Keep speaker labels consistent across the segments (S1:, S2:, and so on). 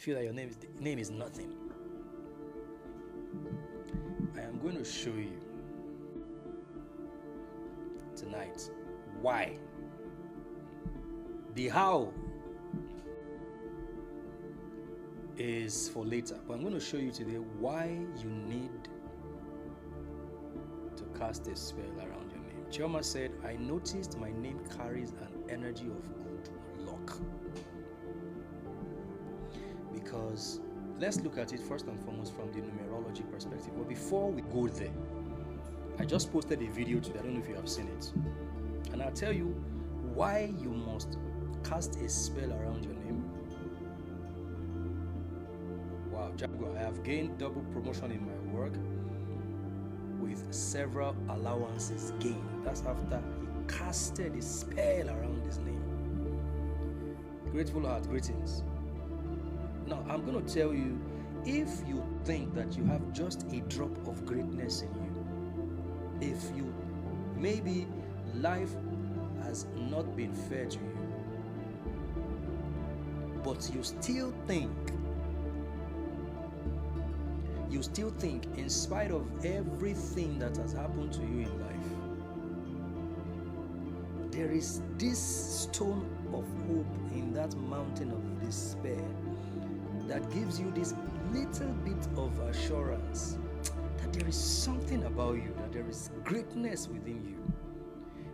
S1: feel that your name is nothing. I am going to show you tonight why. The how is for later, but I'm going to show you today why you need to cast a spell around your name. Chioma said, I noticed my name carries an energy of good luck. Because let's look at it first and foremost from the numerology perspective. But before we go there, I just posted a video today. I don't know if you have seen it. And I'll tell you why you must cast a spell around your name. Wow, Jaguar, I have gained double promotion in my work with several allowances gained. That's after he casted a spell around his name. Grateful heart, greetings. Now, I'm going to tell you, if you think that you have just a drop of greatness in you, if you, maybe life has not been fair to you, but you still think, in spite of everything that has happened to you in life, there is this stone of hope in that mountain of despair that gives you this little bit of assurance that there is something about you, that there is greatness within you.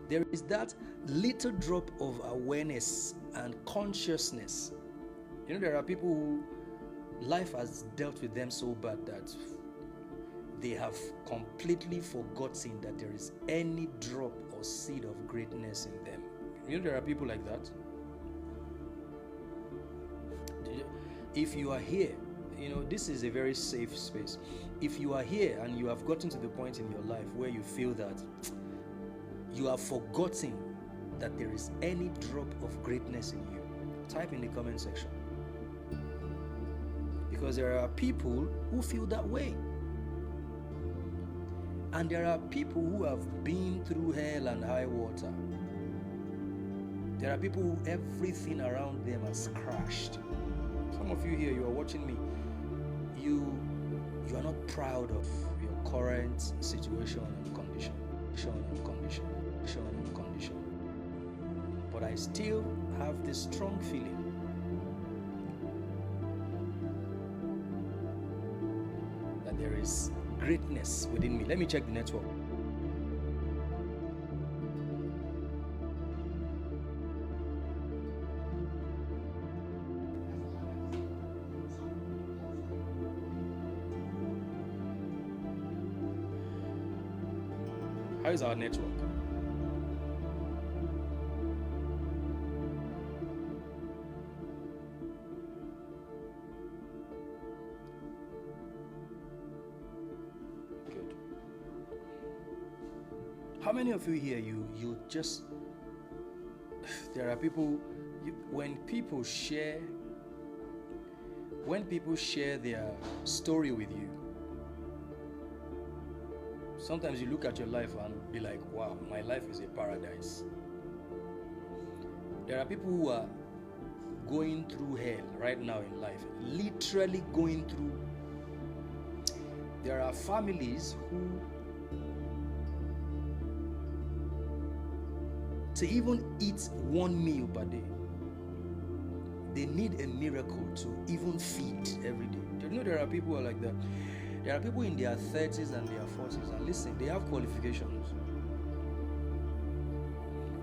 S1: There is that little drop of awareness and consciousness. You know, there are people who life has dealt with them so bad that they have completely forgotten that there is any drop or seed of greatness in them. You know, there are people like that. If you are here, you know, this is a very safe space. If you are here and you have gotten to the point in your life where you feel that you have forgotten that there is any drop of greatness in you, type in the comment section. Because there are people who feel that way. And there are people who have been through hell and high water. There are people who everything around them has crashed. Some of you here, you are watching me, you are not proud of your current situation and condition. But I still have this strong feeling that there is greatness within me. Let me check the network. How is our network? Good. How many of you here, you just, there are people, when people share their story with you, sometimes you look at your life and be like, wow, my life is a paradise. There are people who are going through hell right now in life, literally going through. There are families who, to even eat one meal per day, they need a miracle to even feed every day. You know, there are people who are like that. There are people in their 30s and their 40s, and listen, they have qualifications.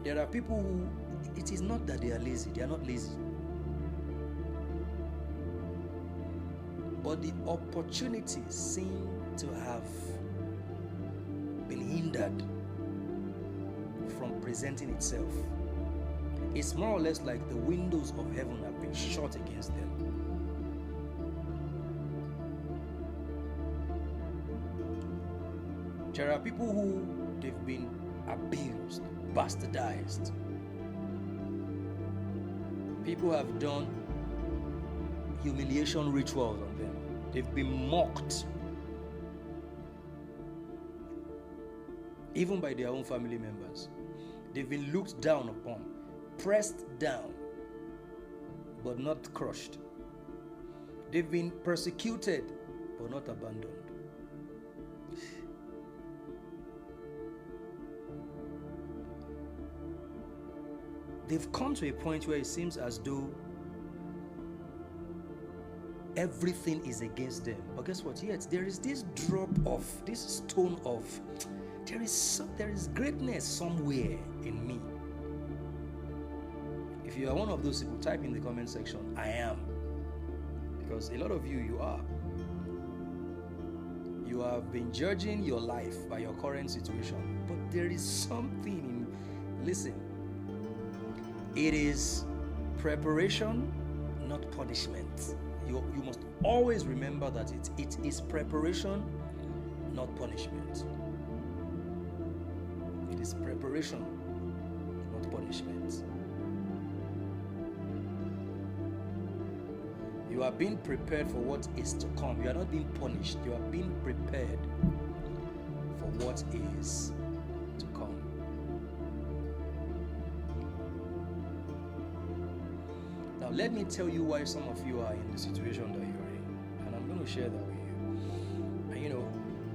S1: There are people who, it is not that they are lazy, they are not lazy. But the opportunities seem to have been hindered from presenting itself. It's more or less like the windows of heaven have been shut against them. There are people who they've been abused, bastardized. People have done humiliation rituals on them. They've been mocked, even by their own family members. They've been looked down upon, pressed down, but not crushed. They've been persecuted, but not abandoned. They've come to a point where it seems as though everything is against them. But guess what? Yet there is this drop of, this stone of, there is greatness somewhere in me. If you are one of those people, type in the comment section, I am. Because a lot of you are. You have been judging your life by your current situation. But there is something in, listen, it is preparation, not punishment. You must always remember that it is preparation, not punishment. It is preparation, not punishment. You are being prepared for what is to come. You are not being punished. You are being prepared for what is to come. Now, let me tell you why some of you are in the situation that you're in. And I'm going to share that with you. And you know,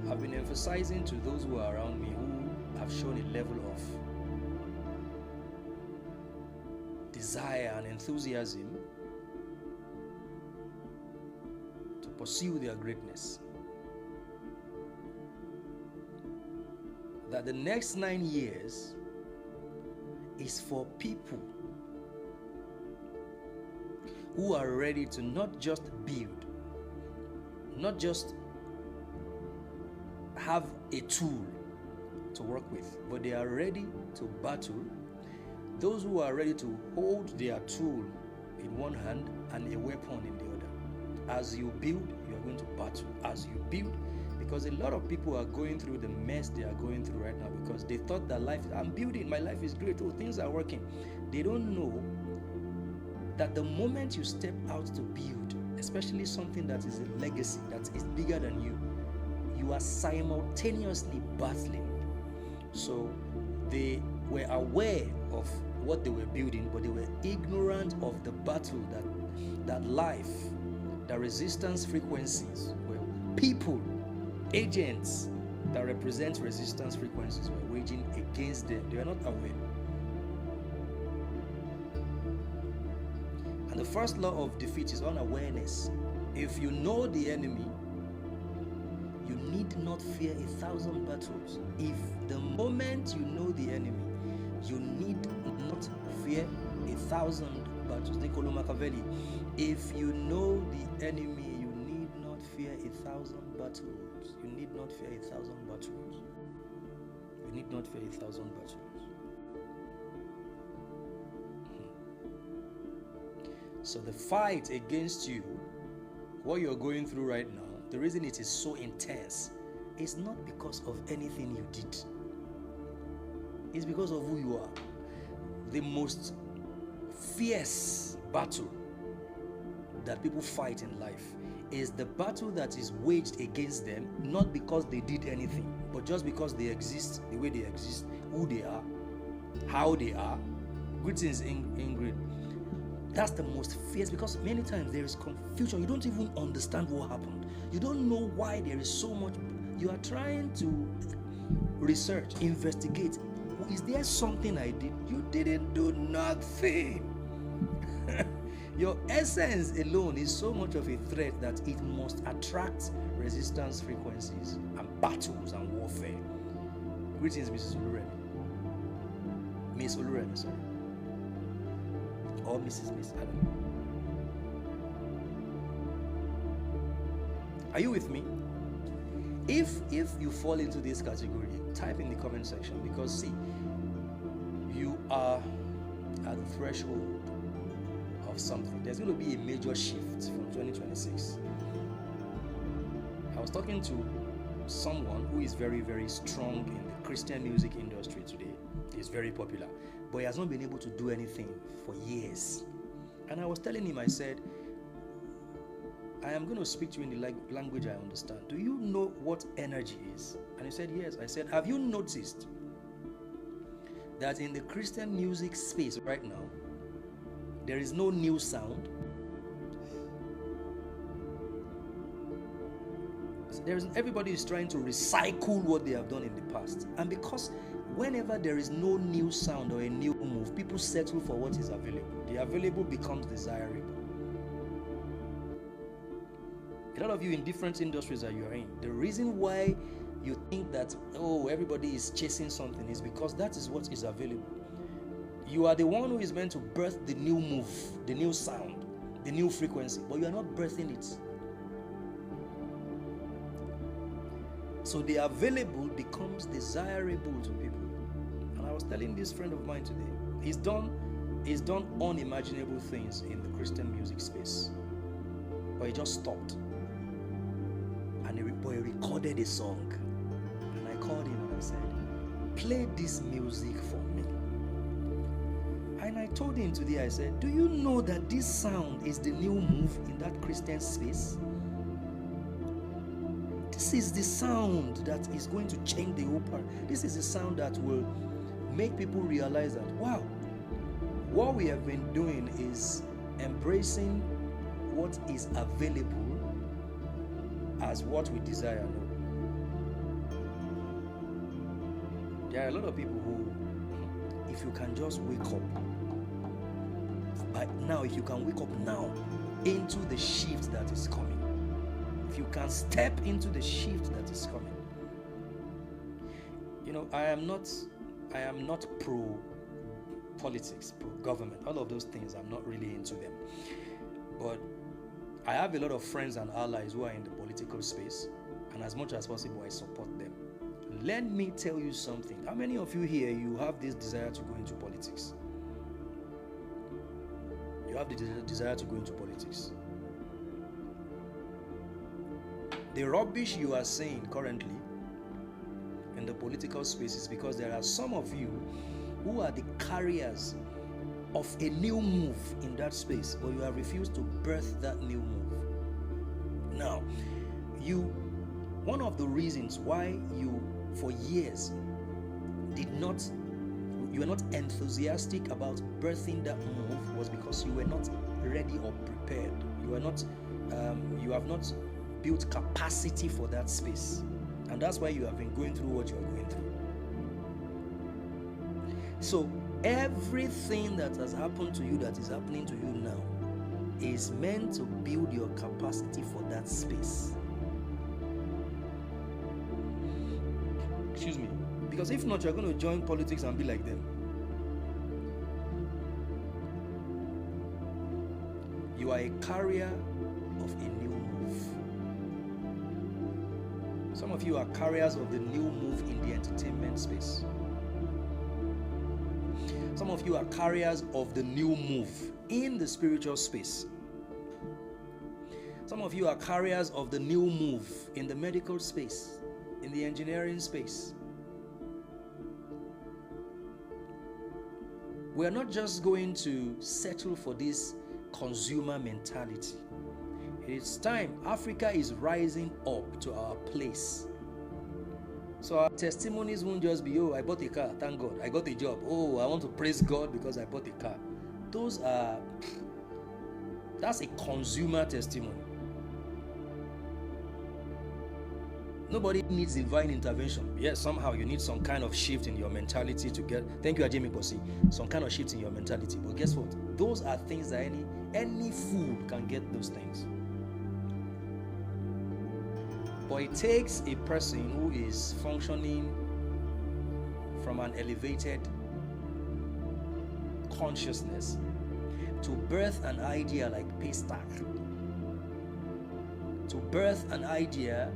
S1: I've been emphasizing to those who are around me who have shown a level of desire and enthusiasm to pursue their greatness, that the next 9 years is for people who are ready to not just build, not just have a tool to work with, but they are ready to battle. Those who are ready to hold their tool in one hand and a weapon in the other. As you build, you are going to battle. As you build, because a lot of people are going through the mess they are going through right now because they thought that life, I'm building, my life is great, oh, things are working. They don't know that the moment you step out to build, especially something that is a legacy, that is bigger than you, you are simultaneously battling. So they were aware of what they were building, but they were ignorant of the battle that life, the resistance frequencies, were people, agents that represent resistance frequencies were waging against them. They were not aware. And the first law of defeat is unawareness. If you know the enemy, you need not fear 1,000 battles. If the moment you know the enemy, you need not fear 1,000 battles. Niccolo Machiavelli, if you know the enemy, you need not fear 1,000 battles. You need not fear 1,000 battles. You need not fear 1,000 battles. So the fight against you, what you're going through right now, the reason it is so intense is not because of anything you did. It's because of who you are. The most fierce battle that people fight in life is the battle that is waged against them, not because they did anything, but just because they exist the way they exist, who they are, how they are. Greetings, Ingrid. That's the most fierce, because many times there is confusion. You don't even understand what happened. You don't know why there is so much. You are trying to research, investigate. Is there something I did? You didn't do nothing. Your essence alone is so much of a threat that it must attract resistance frequencies and battles and warfare. Greetings, Mrs. Oluremi. Miss Oluremi, sorry. Or Mrs. Miss, I don't know. Are you with me? If you fall into this category, type in the comment section, because see, you are at the threshold of something. There's going to be a major shift from 2026. I was talking to someone who is very, very strong in the Christian music industry today. He's very popular, but he has not been able to do anything for years. And I was telling him, I said, I am going to speak to you in the language I understand. Do you know what energy is? And he said, yes. I said, have you noticed that in the Christian music space right now, there is no new sound? Everybody is trying to recycle what they have done in the past. And because whenever there is no new sound or a new move, people settle for what is available. The available becomes desirable. A lot of you in different industries that you are in, the reason why you think that, oh, everybody is chasing something is because that is what is available. You are the one who is meant to birth the new move, the new sound, the new frequency, but you are not birthing it. So the available becomes desirable to people. And I was telling this friend of mine today, he's done unimaginable things in the Christian music space, but he just stopped. And he recorded a song. And I called him and I said, play this music for me. And I told him today, I said, do you know that this sound is the new move in that Christian space? This is the sound that is going to change the whole part. This is the sound that will make people realize that, wow, what we have been doing is embracing what is available as what we desire. There are a lot of people who, if you can just wake up, but now if you can wake up now into the shift that is coming, if you can step into the shift that is coming. You know, I am not pro politics, pro government, all of those things. I'm not really into them. But I have a lot of friends and allies who are in the political space, and as much as possible, I support them. Let me tell you something. How many of you here, you have this desire to go into politics? You have the desire to go into politics. The rubbish you are saying currently in the political space is because there are some of you who are the carriers of a new move in that space, but you have refused to birth that new move. Now, one of the reasons why you, for years, you were not enthusiastic about birthing that move was because you were not ready or prepared. You have not built capacity for that space. And that's why you have been going through what you are going through. So everything that has happened to you, that is happening to you now, is meant to build your capacity for that space. Excuse me. Because if not, you're going to join politics and be like them. You are a carrier of a new move. Some of you are carriers of the new move in the entertainment space. Some of you are carriers of the new move in the spiritual space. Some of you are carriers of the new move in the medical space, in the engineering space. We are not just going to settle for this consumer mentality. It's time. Africa is rising up to our place. So our testimonies won't just be, oh, I bought a car, thank God. I got a job. Oh, I want to praise God because I bought a car. That's a consumer testimony. Nobody needs divine intervention. Yes, somehow you need some kind of shift in your mentality to get, thank you, Ajemi Bosi, some kind of shift in your mentality. But guess what? Those are things that any fool can get those things. But it takes a person who is functioning from an elevated consciousness to birth an idea like paystack, to birth an idea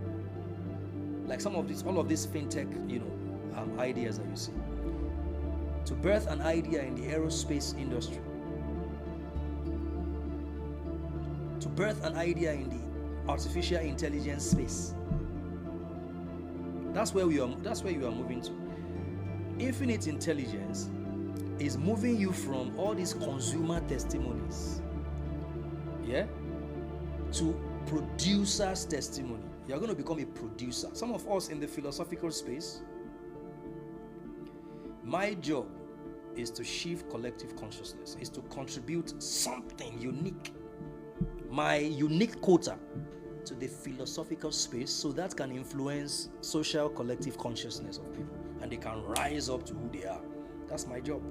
S1: like all of these fintech, ideas that you see, to birth an idea in the aerospace industry, to birth an idea in the artificial intelligence space. That's where you are moving to. Infinite intelligence is moving you from all these consumer testimonies, to producer's testimony. You're going to become a producer. Some of us in the philosophical space, my job is to shift collective consciousness, is to contribute something unique, my unique quota to the philosophical space so that can influence social collective consciousness of people and they can rise up to who they are. That's my job.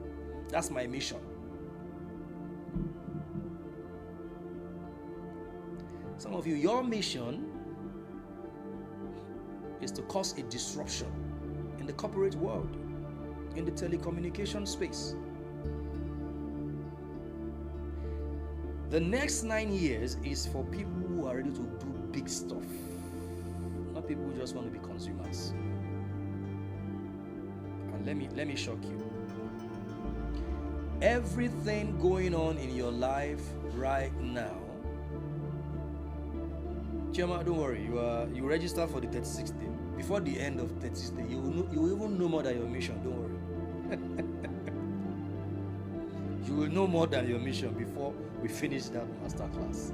S1: That's my mission. Some of you, your mission is to cause a disruption in the corporate world, in the telecommunication space. The next 9 years is for people who are ready to do big stuff, not people who just want to be consumers. And let me shock you. Everything going on in your life right now, Chema, don't worry, you register for the 36th day. Before the end of 36th day, you will even know more than your mission. Don't worry. You will know more than your mission before we finish that master class.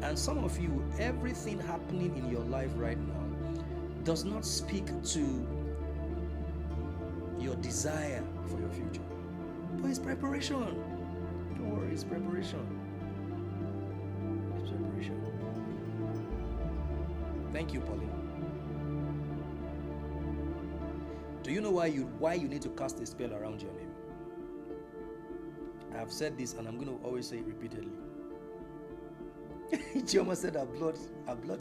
S1: And some of you, everything happening in your life right now does not speak to your desire for your future, but it's preparation. Don't worry, it's preparation. It's preparation. Thank you, Pauline. Do you know why you need to cast a spell around your name? I've said this and I'm going to always say it repeatedly. Chioma said her blood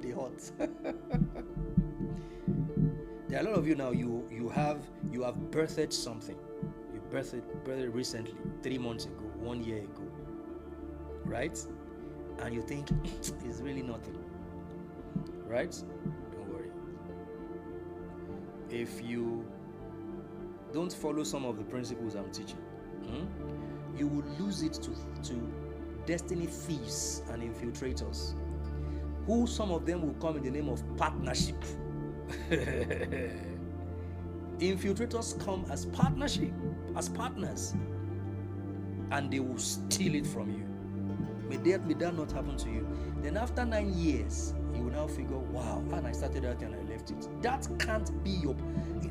S1: they hot. There are a lot of you now, you have birthed something. You birthed it recently, 3 months ago, 1 year ago. Right? And you think it's really nothing. Right? Don't worry. If you don't follow some of the principles I'm teaching, you will lose it to destiny thieves and infiltrators, who some of them will come in the name of partnership. Infiltrators come as partnership, as partners, and they will steal it from you. May that not happen to you. Then after 9 years, you will now figure, wow, and I started that and I left it. That can't be your...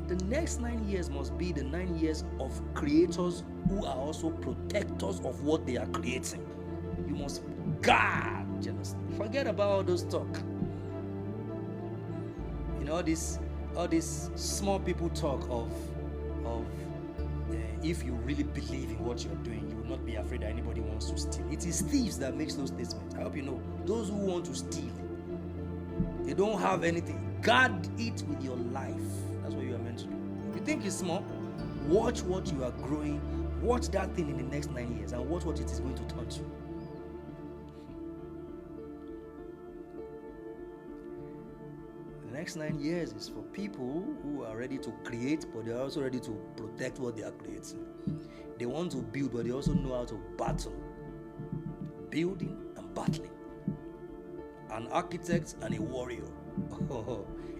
S1: The next 9 years must be the 9 years of creators who are also protectors of what they are creating. You must guard jealously. Forget about all those talk. You know, all this small people talk of if you really believe in what you're doing, you will not be afraid that anybody wants to steal. It is thieves that makes those statements. I hope you know. Those who want to steal, they don't have anything. Guard it with your life. That's what you are meant to do. You think it's small? Watch what you are growing. Watch that thing in the next 9 years and watch what it is going to turn to. The next 9 years is for people who are ready to create, but they are also ready to protect what they are creating. They want to build, but they also know how to battle. Building and battling. An architect and a warrior.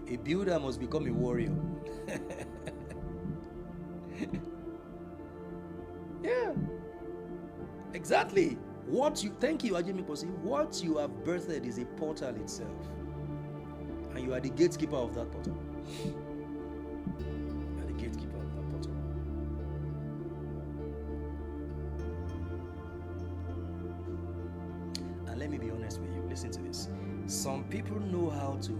S1: A builder must become a warrior. Yeah, exactly. Thank you, Ajimi Posi. What you have birthed is a portal itself, and you are the gatekeeper of that portal. You are the gatekeeper of that portal. And let me be honest with you. Listen to this. Some people know how to,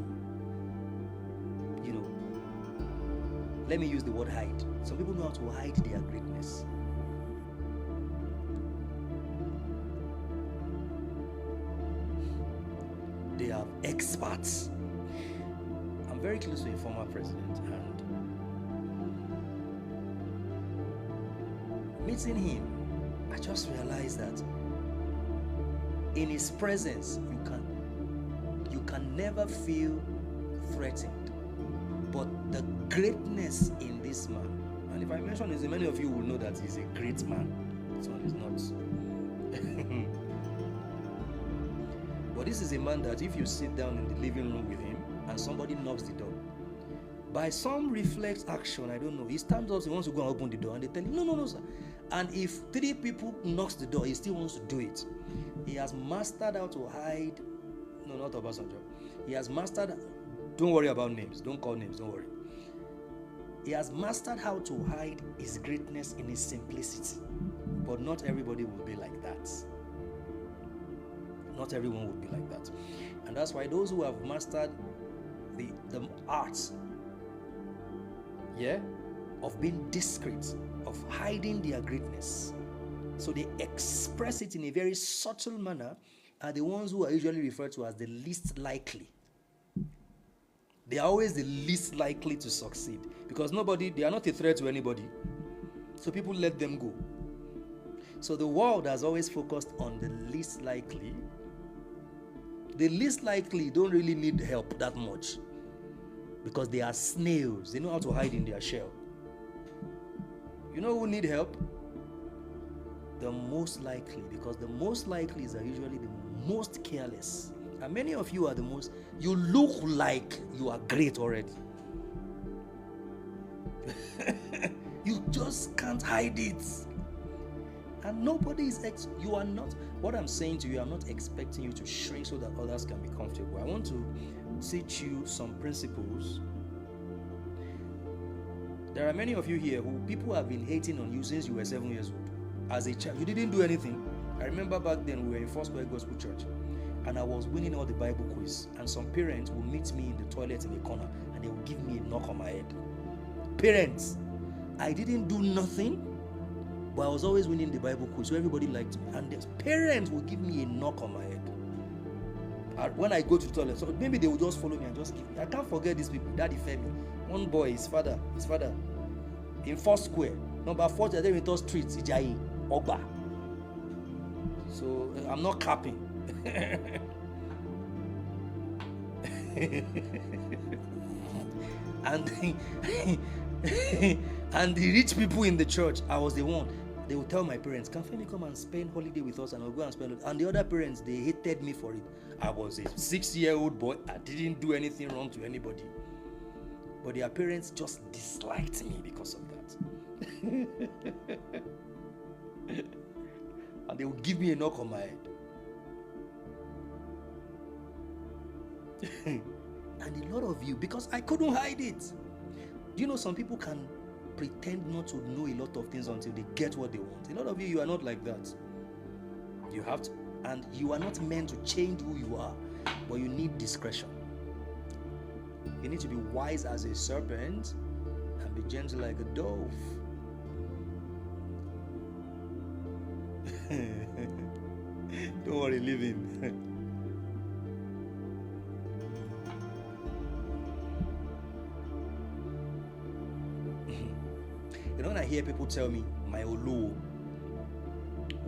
S1: let me use the word hide. Some people know how to hide their greatness. They are experts. I'm very close to a former president, and meeting him, I just realized that in his presence, you can never feel threatened. But the greatness in this man, and if I mention this, many of you will know that he's a great man. This one is not. But this is a man that if you sit down in the living room with him and somebody knocks the door, by some reflex action, I don't know, he stands up, he wants to go and open the door, and they tell him, no, sir. And if 3 people knocks the door, he still wants to do it. He has mastered how to hide. No, not Obasanjo. He has mastered. Don't worry about names. Don't call names. Don't worry. He has mastered how to hide his greatness in his simplicity. But not everybody will be like that. Not everyone would be like that. And that's why those who have mastered the arts, of being discreet, of hiding their greatness, so they express it in a very subtle manner, are the ones who are usually referred to as the least likely. They are always the least likely to succeed because they are not a threat to anybody. So people let them go. So the world has always focused on the least likely. The least likely don't really need help that much because they are snails. They know how to hide in their shell. You know who need help? The most likely, because the most likely are usually the most careless. And many of you are you look like you are great already. You just can't hide it. And nobody is, you are not, what I'm saying to you, I'm not expecting you to shrink so that others can be comfortable. I want to teach you some principles. There are many of you here who people have been hating on you since you were 7 years old. As a child, you didn't do anything. I remember back then we were in Fortified Gospel Church and I was winning all the Bible quiz, and some parents will meet me in the toilet in the corner and they will give me a knock on my head. Parents, I didn't do nothing, but I was always winning the Bible quiz, so everybody liked me. And the parents will give me a knock on my head. When I go to the toilet, so maybe they will just follow me and just give me. I can't forget these people. Daddy Femi, one boy, his father, in first square, number 40, I think street, Ijayi, Oba. So I'm not capping. and the rich people in the church, I was the one. They would tell my parents, "Can Femi come and spend holiday with us?" And I'll go and spend it. And the other parents, they hated me for it. I was a 6-year-old boy. I didn't do anything wrong to anybody. But their parents just disliked me because of that. And they would give me a knock on my head. And a lot of you, because I couldn't hide it. Do you know some people can pretend not to know a lot of things until they get what they want? A lot of you are not like that. You have to, and you are not meant to change who you are, but you need discretion. You need to be wise as a serpent and be gentle like a dove. Don't worry, leave him. You know, when I hear people tell me, my Olu,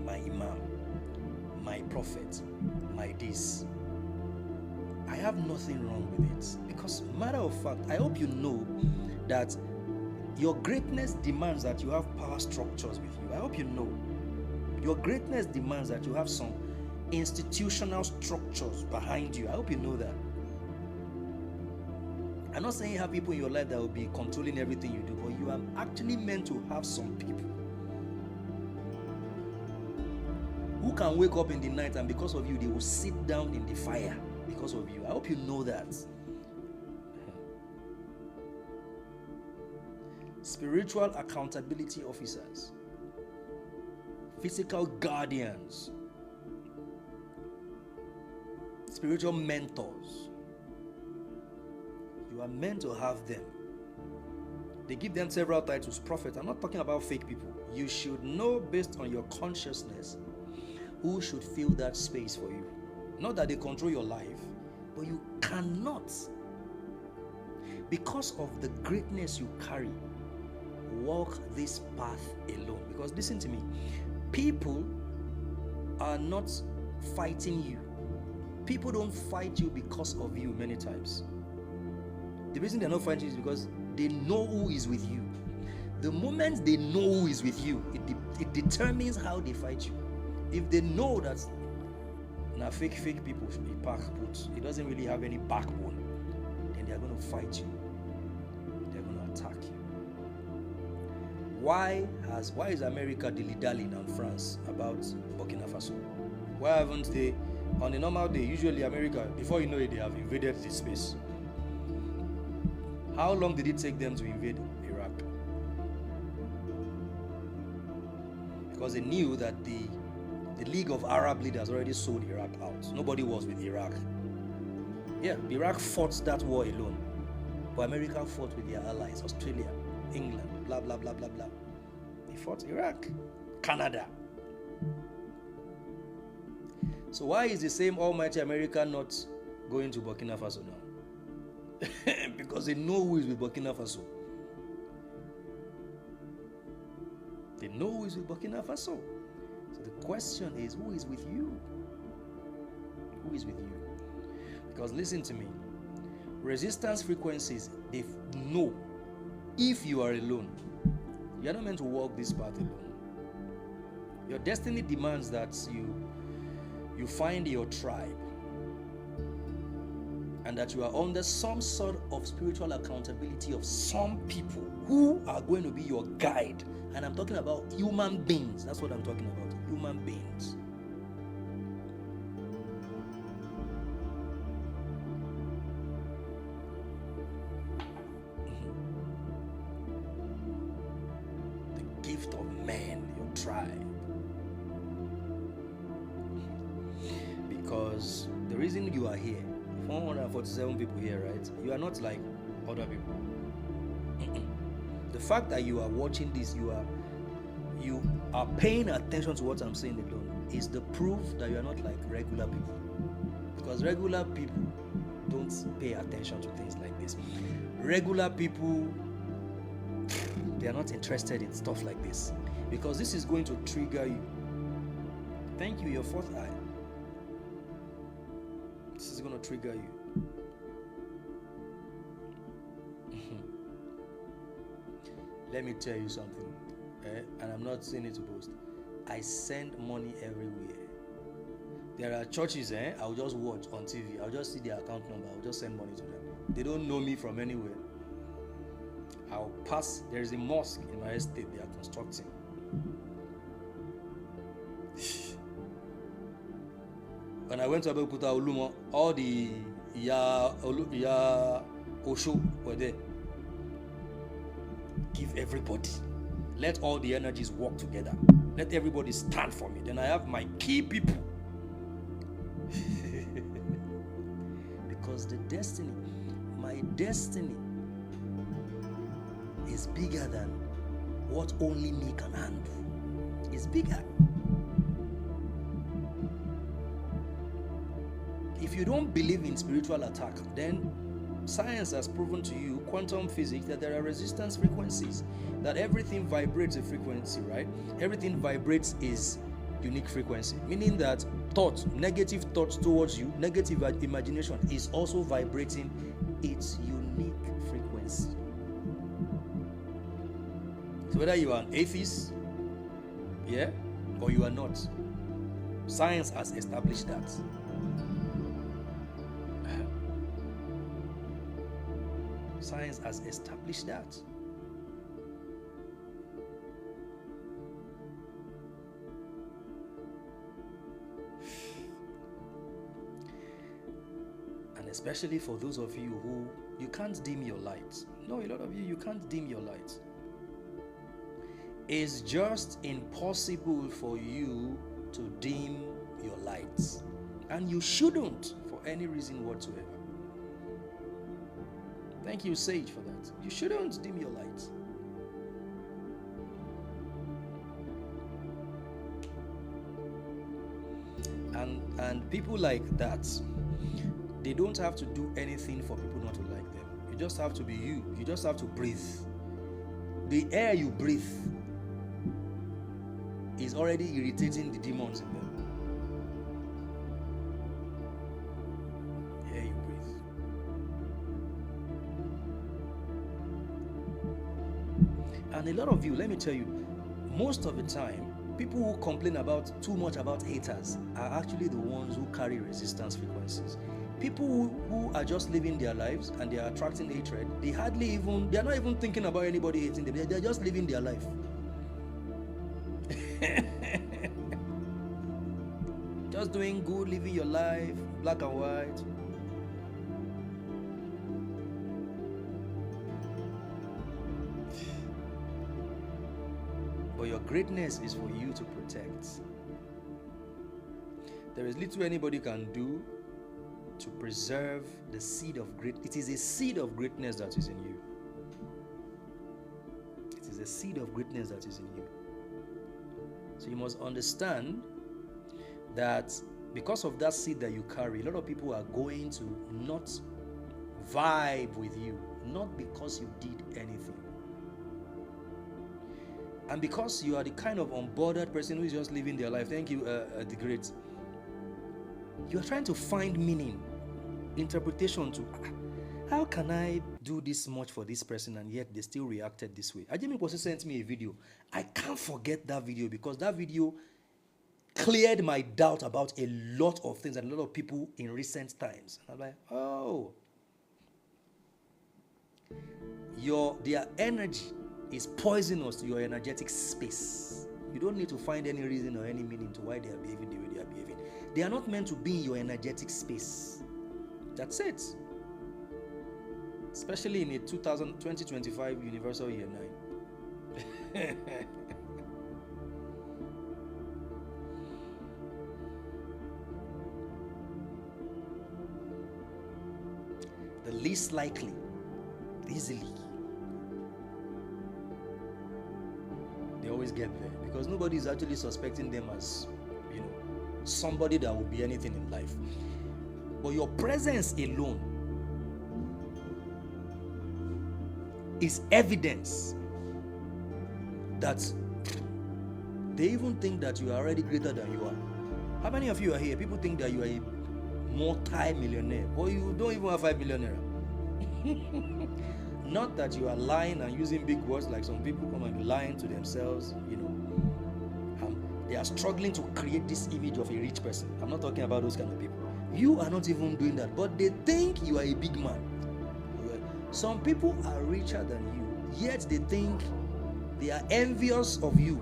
S1: my Imam, my prophet, my this, I have nothing wrong with it. Because, matter of fact, I hope you know that your greatness demands that you have power structures with you. I hope you know. Your greatness demands that you have some institutional structures behind you. I hope you know that. I'm not saying you have people in your life that will be controlling everything you do, but you are actually meant to have some people who can wake up in the night and because of you, they will sit down in the fire because of you. I hope you know that. Spiritual accountability officers, physical guardians, spiritual mentors. You are meant to have them. They give them several titles. Prophet. I'm not talking about fake people. You should know based on your consciousness who should fill that space for you. Not that they control your life, but you cannot, because of the greatness you carry, walk this path alone. Because listen to me, people are not fighting you. People don't fight you because of you many times. The reason they're not fighting is because they know who is with you. The moment they know who is with you, it determines how they fight you. If they know that now fake people should be put, it doesn't really have any backbone, then they're going to fight you. They're going to attack you. Why is America dilly-dallying and France about Burkina Faso? Why haven't they, on a normal day, usually America, before you know it, they have invaded the space. How long did it take them to invade Iraq? Because they knew that the The League of Arab Leaders already sold Iraq out. Nobody was with Iraq. Yeah, Iraq fought that war alone. But America fought with their allies, Australia, England, blah, blah, blah, blah, blah. They fought Iraq, Canada. So why is the same almighty America not going to Burkina Faso now? Because they know who is with Burkina Faso. They know who is with Burkina Faso. So the question is, who is with you? Who is with you? Because listen to me. Resistance frequencies, they know if you are alone, you are not meant to walk this path alone. Your destiny demands that you find your tribe, and that you are under some sort of spiritual accountability of some people who are going to be your guide. And I'm talking about human beings. That's what I'm talking about. Human beings. The gift of man, your tribe. Because the reason you are here, 447 people here, right? You are not like other people. The fact that you are watching this, you are paying attention to what I'm saying alone, is the proof that you are not like regular people. Because regular people don't pay attention to things like this. Regular people, they are not interested in stuff like this. Because this is going to trigger you. Thank you, your fourth eye. This is going to trigger you. Let me tell you something, and I'm not saying it to boast. I send money everywhere. There are churches, I'll just watch on TV. I'll just see their account number. I'll just send money to them. They don't know me from anywhere. I'll pass. There is a mosque in my estate they are constructing. When I went to Abeokuta Olumo, all the Osho were there. Give everybody. Let all the energies work together. Let everybody stand for me. Then I have my key people. Because the destiny, my destiny, is bigger than what only me can handle. It's bigger. If you don't believe in spiritual attack, then science has proven to you, quantum physics, that there are resistance frequencies, that everything vibrates a frequency, right? Everything vibrates is unique frequency, meaning that thoughts, negative thoughts towards you, negative imagination is also vibrating its unique frequency. So whether you are an atheist, or you are not, science has established that. Science has established that. And especially for those of you who, you can't dim your light. No, a lot of you can't dim your light. It's just impossible for you to dim your lights. And you shouldn't for any reason whatsoever. Thank you, Sage, for that. You shouldn't dim your light. And people like that, they don't have to do anything for people not to like them. You just have to be you. You just have to breathe. The air you breathe is already irritating the demons in them. Air you breathe. And a lot of you, let me tell you, most of the time, people who complain about too much about haters are actually the ones who carry resistance frequencies. People who are just living their lives and they are attracting hatred, they are not even thinking about anybody hating them. They're just living their life. Just doing good, living your life, black and white. But your greatness is for you to protect. There is little anybody can do to preserve the seed of great. It is a seed of greatness that is in you. It is a seed of greatness that is in you. So you must understand that because of that seed that you carry, a lot of people are going to not vibe with you, not because you did anything. And because you are the kind of unbothered person who is just living their life. Thank you, the great. You are trying to find meaning, interpretation to how can I do this much for this person and yet they still reacted this way. Ajimi Posi sent me a video. I can't forget that video because that video cleared my doubt about a lot of things and a lot of people in recent times. And I'm like, oh, their energy is poisonous to your energetic space. You don't need to find any reason or any meaning to why they are behaving the way they are behaving. They are not meant to be in your energetic space. That's it. Especially in a 2025 Universal Year 9. The least likely, easily. They always get there because nobody is actually suspecting them as, somebody that will be anything in life. But your presence alone is evidence that they even think that you are already greater than you are. How many of you are here? People think that you are a multi-millionaire, but you don't even have 5 million naira. Not that you are lying and using big words like some people come and lying to themselves, they are struggling to create this image of a rich person. I'm not talking about those kind of people. You are not even doing that, but they think you are a big man. Some people are richer than you, yet they think they are envious of you,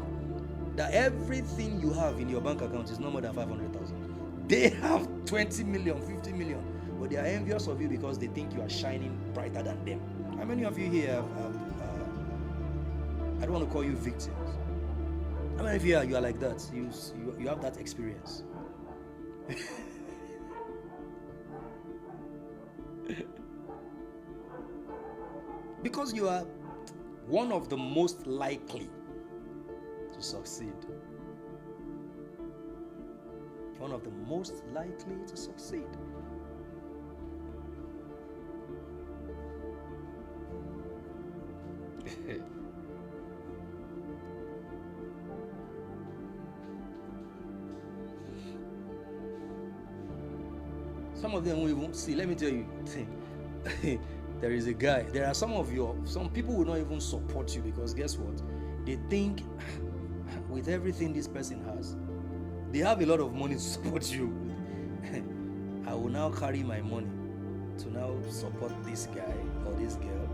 S1: that everything you have in your bank account is no more than 500,000. They have 20 million, 50 million, but they are envious of you because they think you are shining brighter than them. How many of you here have I don't want to call you victims. How many of you are like that? You have that experience. Because you are one of the most likely to succeed. One of the most likely to succeed. Some of them will even see. Let me tell you, there is a guy. There are some people will not even support you because guess what? They think with everything this person has, they have a lot of money to support you. I will now carry my money to now support this guy or this girl.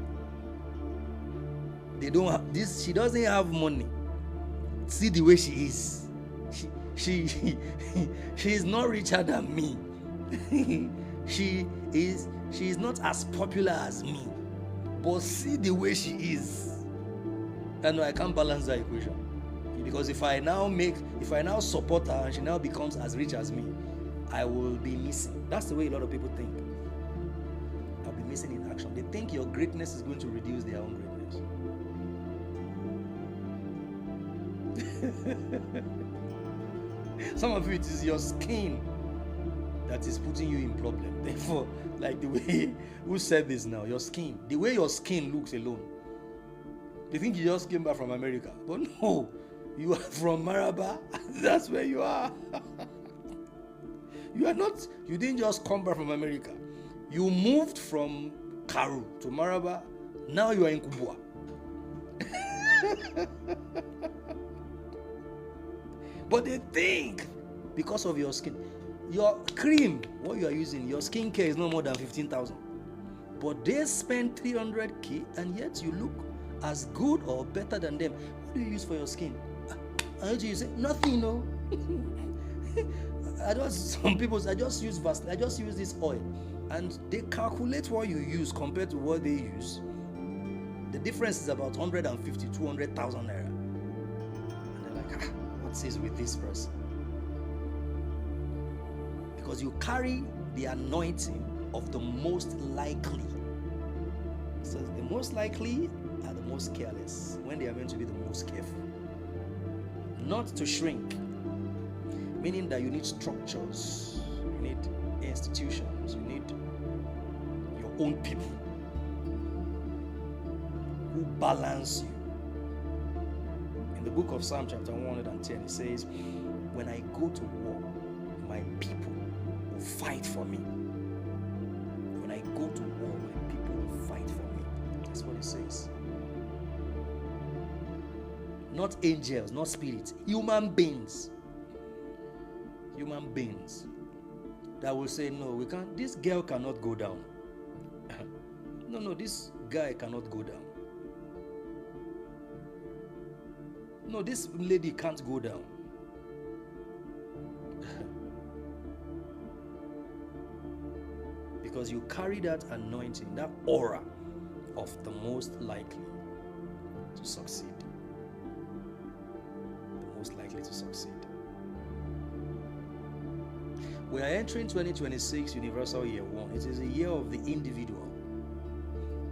S1: They don't have this. She doesn't have money. See the way she is. She is not richer than me. She is not as popular as me, but see the way she is. And I can't balance that equation because if I now support her and she now becomes as rich as me, I will be missing. That's the way a lot of people think. I'll be missing in action. They think your greatness is going to reduce their own greatness. Some of it is your skin that is putting you in problem. Therefore, like the way, who said this now? Your skin. The way your skin looks alone. They think you just came back from America. But no, you are from Maraba. That's where you are. You didn't just come back from America. You moved from Karu to Maraba. Now you are in Kubwa. But they think because of your skin. Your cream, what you are using, your skincare is no more than 15,000. But they spend 300k and yet you look as good or better than them. What do you use for your skin? You say nothing, no. I just use Vaseline. I just use this oil, and they calculate what you use compared to what they use. The difference is about 150, 200,000 naira. And they're like, what is with this person? Because you carry the anointing of the most likely. So the most likely are the most careless when they are meant to be the most careful. Not to shrink, meaning that you need structures, you need institutions, you need your own people who balance you. In the book of Psalm chapter 110, it says, when I go to war, my people will fight for me. When I go to war, my people will fight for me. That's what it says. Not angels, not spirits, human beings. Human beings that will say, no, we can't, this girl cannot go down. No, this guy cannot go down. No, this lady can't go down. Because you carry that anointing, that aura of the most likely to succeed. The most likely to succeed. We are entering 2026 Universal Year 1. It is a year of the individual.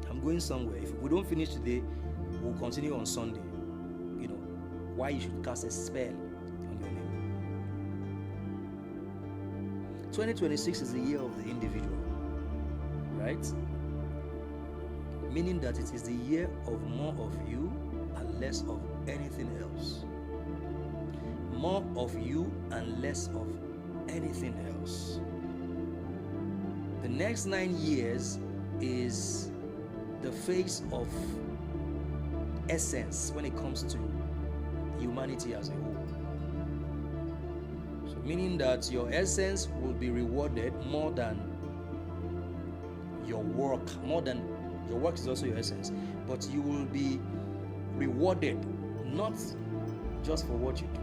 S1: I'm going somewhere. If we don't finish today, we'll continue on Sunday. You know, why you should cast a spell on your name. 2026 is the year of the individual. Right? Meaning that it is the year of more of you and less of anything else. More of you and less of anything else. The next 9 years is the phase of essence when it comes to humanity as a whole. So meaning that your essence will be rewarded more than your work, more than your work is also your essence, but you will be rewarded not just for what you do,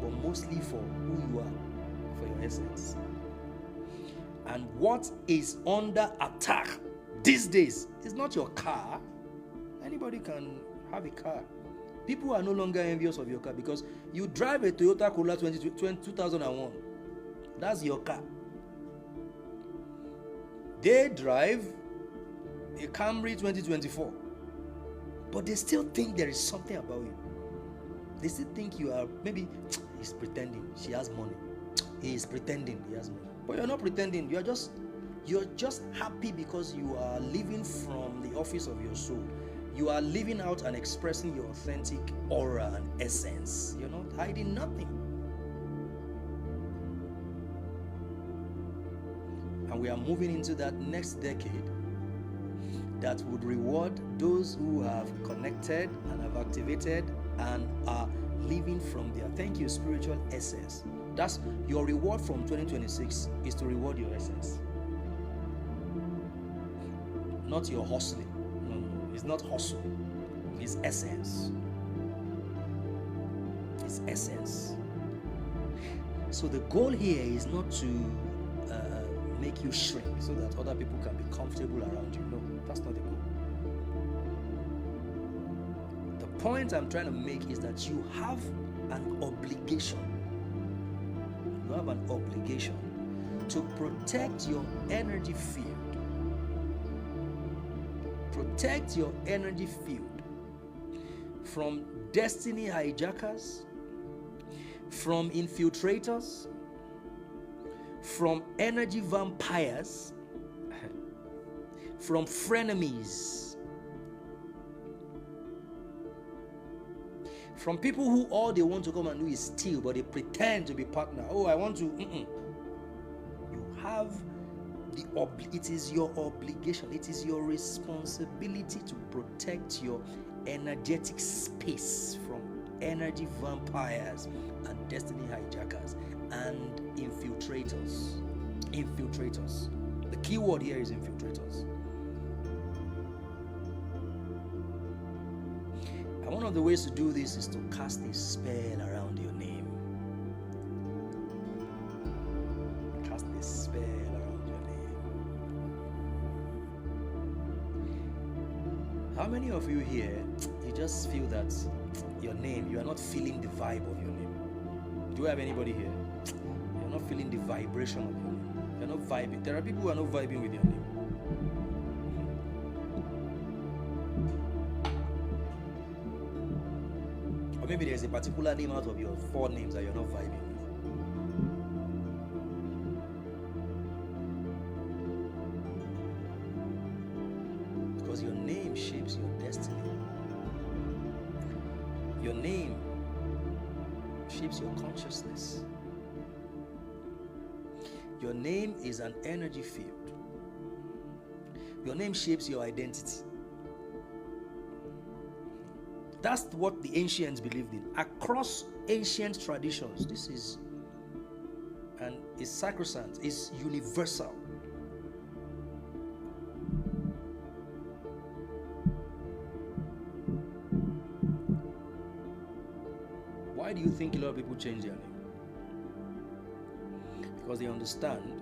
S1: but mostly for who you are, for your essence. And what is under attack these days is not your car. Anybody can have a car. People are no longer envious of your car because you drive a Toyota Corolla 2001. That's your car. They drive a Camry 2024, but they still think there is something about you. They still think you are, maybe he's pretending, she has money. He is pretending he has money. But you're not pretending. You're just happy because you are living from the office of your soul. You are living out and expressing your authentic aura and essence. You're not hiding nothing. And we are moving into that next decade that would reward those who have connected and have activated and are living from their, thank you, spiritual essence. That's your reward from 2026 is to reward your essence. Not your hustling. No, it's not hustle. It's essence. It's essence. So the goal here is not to make you shrink so that other people can be comfortable around you. No, that's not the goal. The point I'm trying to make is that you have an obligation. You have an obligation to protect your energy field. Protect your energy field from destiny hijackers, from infiltrators, from energy vampires, from frenemies, from people who all they want to come and do is steal, but they pretend to be partner. Oh, I want to. You have it is your obligation, it is your responsibility to protect your energetic space from energy vampires and destiny hijackers and infiltrators. Infiltrators. The key word here is infiltrators. And one of the ways to do this is to cast a spell around your name. Cast a spell around your name. How many of you here, you just feel that your name, you are not feeling the vibe of your name? Do I have anybody here? You're not feeling the vibration of your name. You're not vibing. There are people who are not vibing with your name. Or maybe there's a particular name out of your 4 names that you're not vibing with. Because your name shapes your destiny. Your name shapes your consciousness. Your name is an energy field. Your name shapes your identity. That's what the ancients believed in. Across ancient traditions, this is, and it's sacrosanct, it's universal. Why do you think a lot of people change their name? Because they understand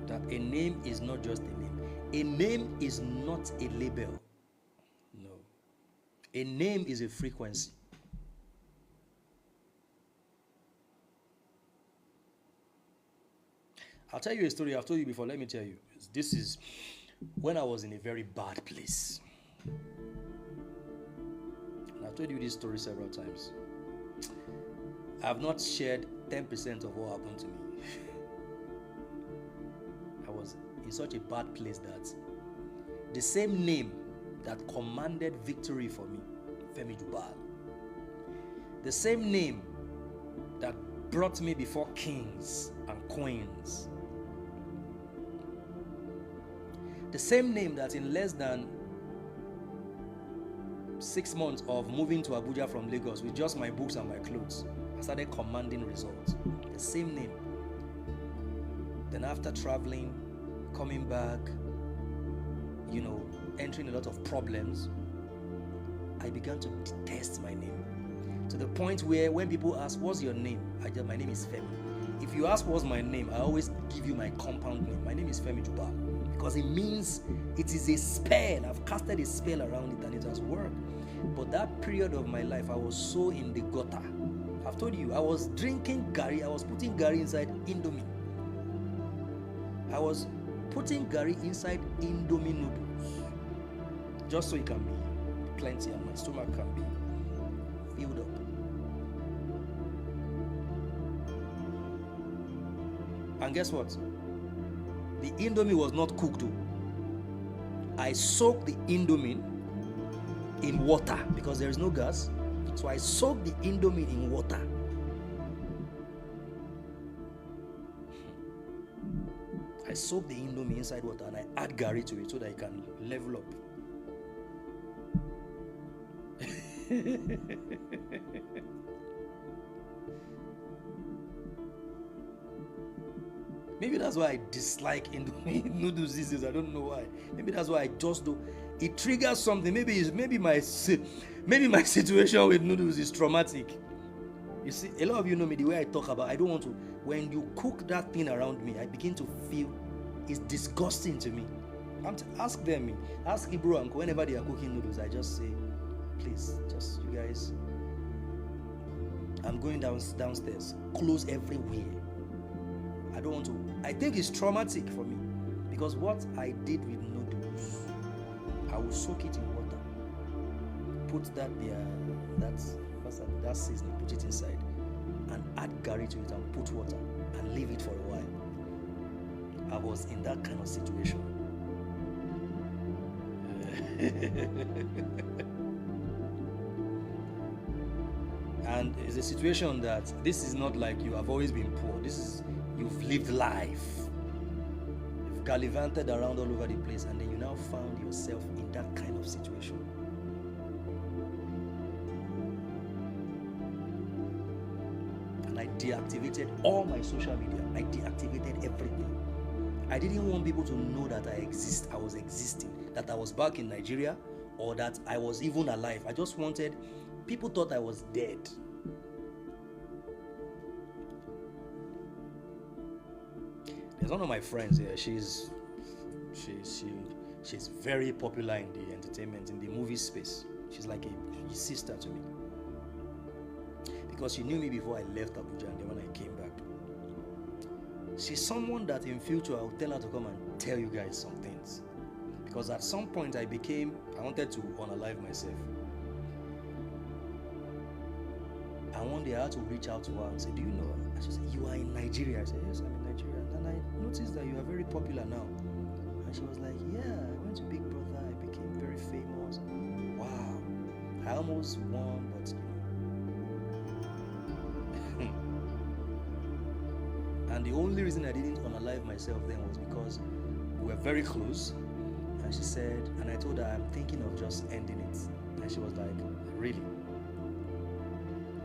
S1: that a name is not just a name. A name is not a label. No. A name is a frequency. I'll tell you a story I've told you before. Let me tell you. This is when I was in a very bad place. And I've told you this story several times. I've not shared 10% of what happened to me. I was in such a bad place that the same name that commanded victory for me, Femi Jubal, the same name that brought me before kings and queens, the same name that in less than 6 months of moving to Abuja from Lagos with just my books and my clothes, I started commanding results. The same name. Then after traveling, coming back, entering a lot of problems, I began to detest my name. To the point where when people ask, what's your name? My name is Femi. If you ask what's my name, I always give you my compound name. My name is Femi Jubal. Because it means it is a spell. I've casted a spell around it and it has worked. But that period of my life, I was so in the gutter. I've told you, I was drinking Gary. I was putting Gary inside Indomie. I was putting Gary inside Indomie noodles. Just so it can be plenty and my stomach can be filled up. And guess what? The Indomie was not cooked though. I soaked the Indomie in water because there is no gas. So I soaked the Indomie in water. I soak the Indomie inside water and I add Gary to it so that it can level up. Maybe that's why I dislike Indomie noodles these days. I don't know why. Maybe that's why I just do. It triggers something. Maybe my situation with noodles is traumatic. You see, a lot of you know me, the way I talk about, I don't want to. When you cook that thing around me, I begin to feel it's disgusting to me. Ask them, ask Ibro and whenever they are cooking noodles, I just say, please, just you guys, I'm going downstairs. Close everywhere. I don't want to. I think it's traumatic for me because what I did with noodles, I will soak it in water, put that seasoning, put it inside, and add Gary to it and put water and leave it for a while. I was in that kind of situation. And it's a situation that this is not like you have always been poor. This is you've lived life. You've gallivanted around all over the place, and then you now found yourself in that kind of situation. And I deactivated all my social media. I deactivated everything. I didn't want people to know that I was existing, that I was back in Nigeria, or that I was even alive. I just wanted, people thought I was dead. There's one of my friends here. She's very popular in the entertainment, in the movie space. She's like a sister to me. Because she knew me before I left Abuja, and then when I came back, she's someone that in future I'll tell her to come and tell you guys some things. Because at some point I wanted to unalive myself. And one day I had to reach out to her and say, do you know? And she said, you are in Nigeria. I said, yes, I'm in Nigeria. And I noticed that you are very popular now. And she was like, yeah, I went to Big Brother. I became very famous. Wow. I almost won, but and the only reason I didn't unalive myself then was because we were very close. And she said, and I told her, I'm thinking of just ending it. And she was like, really?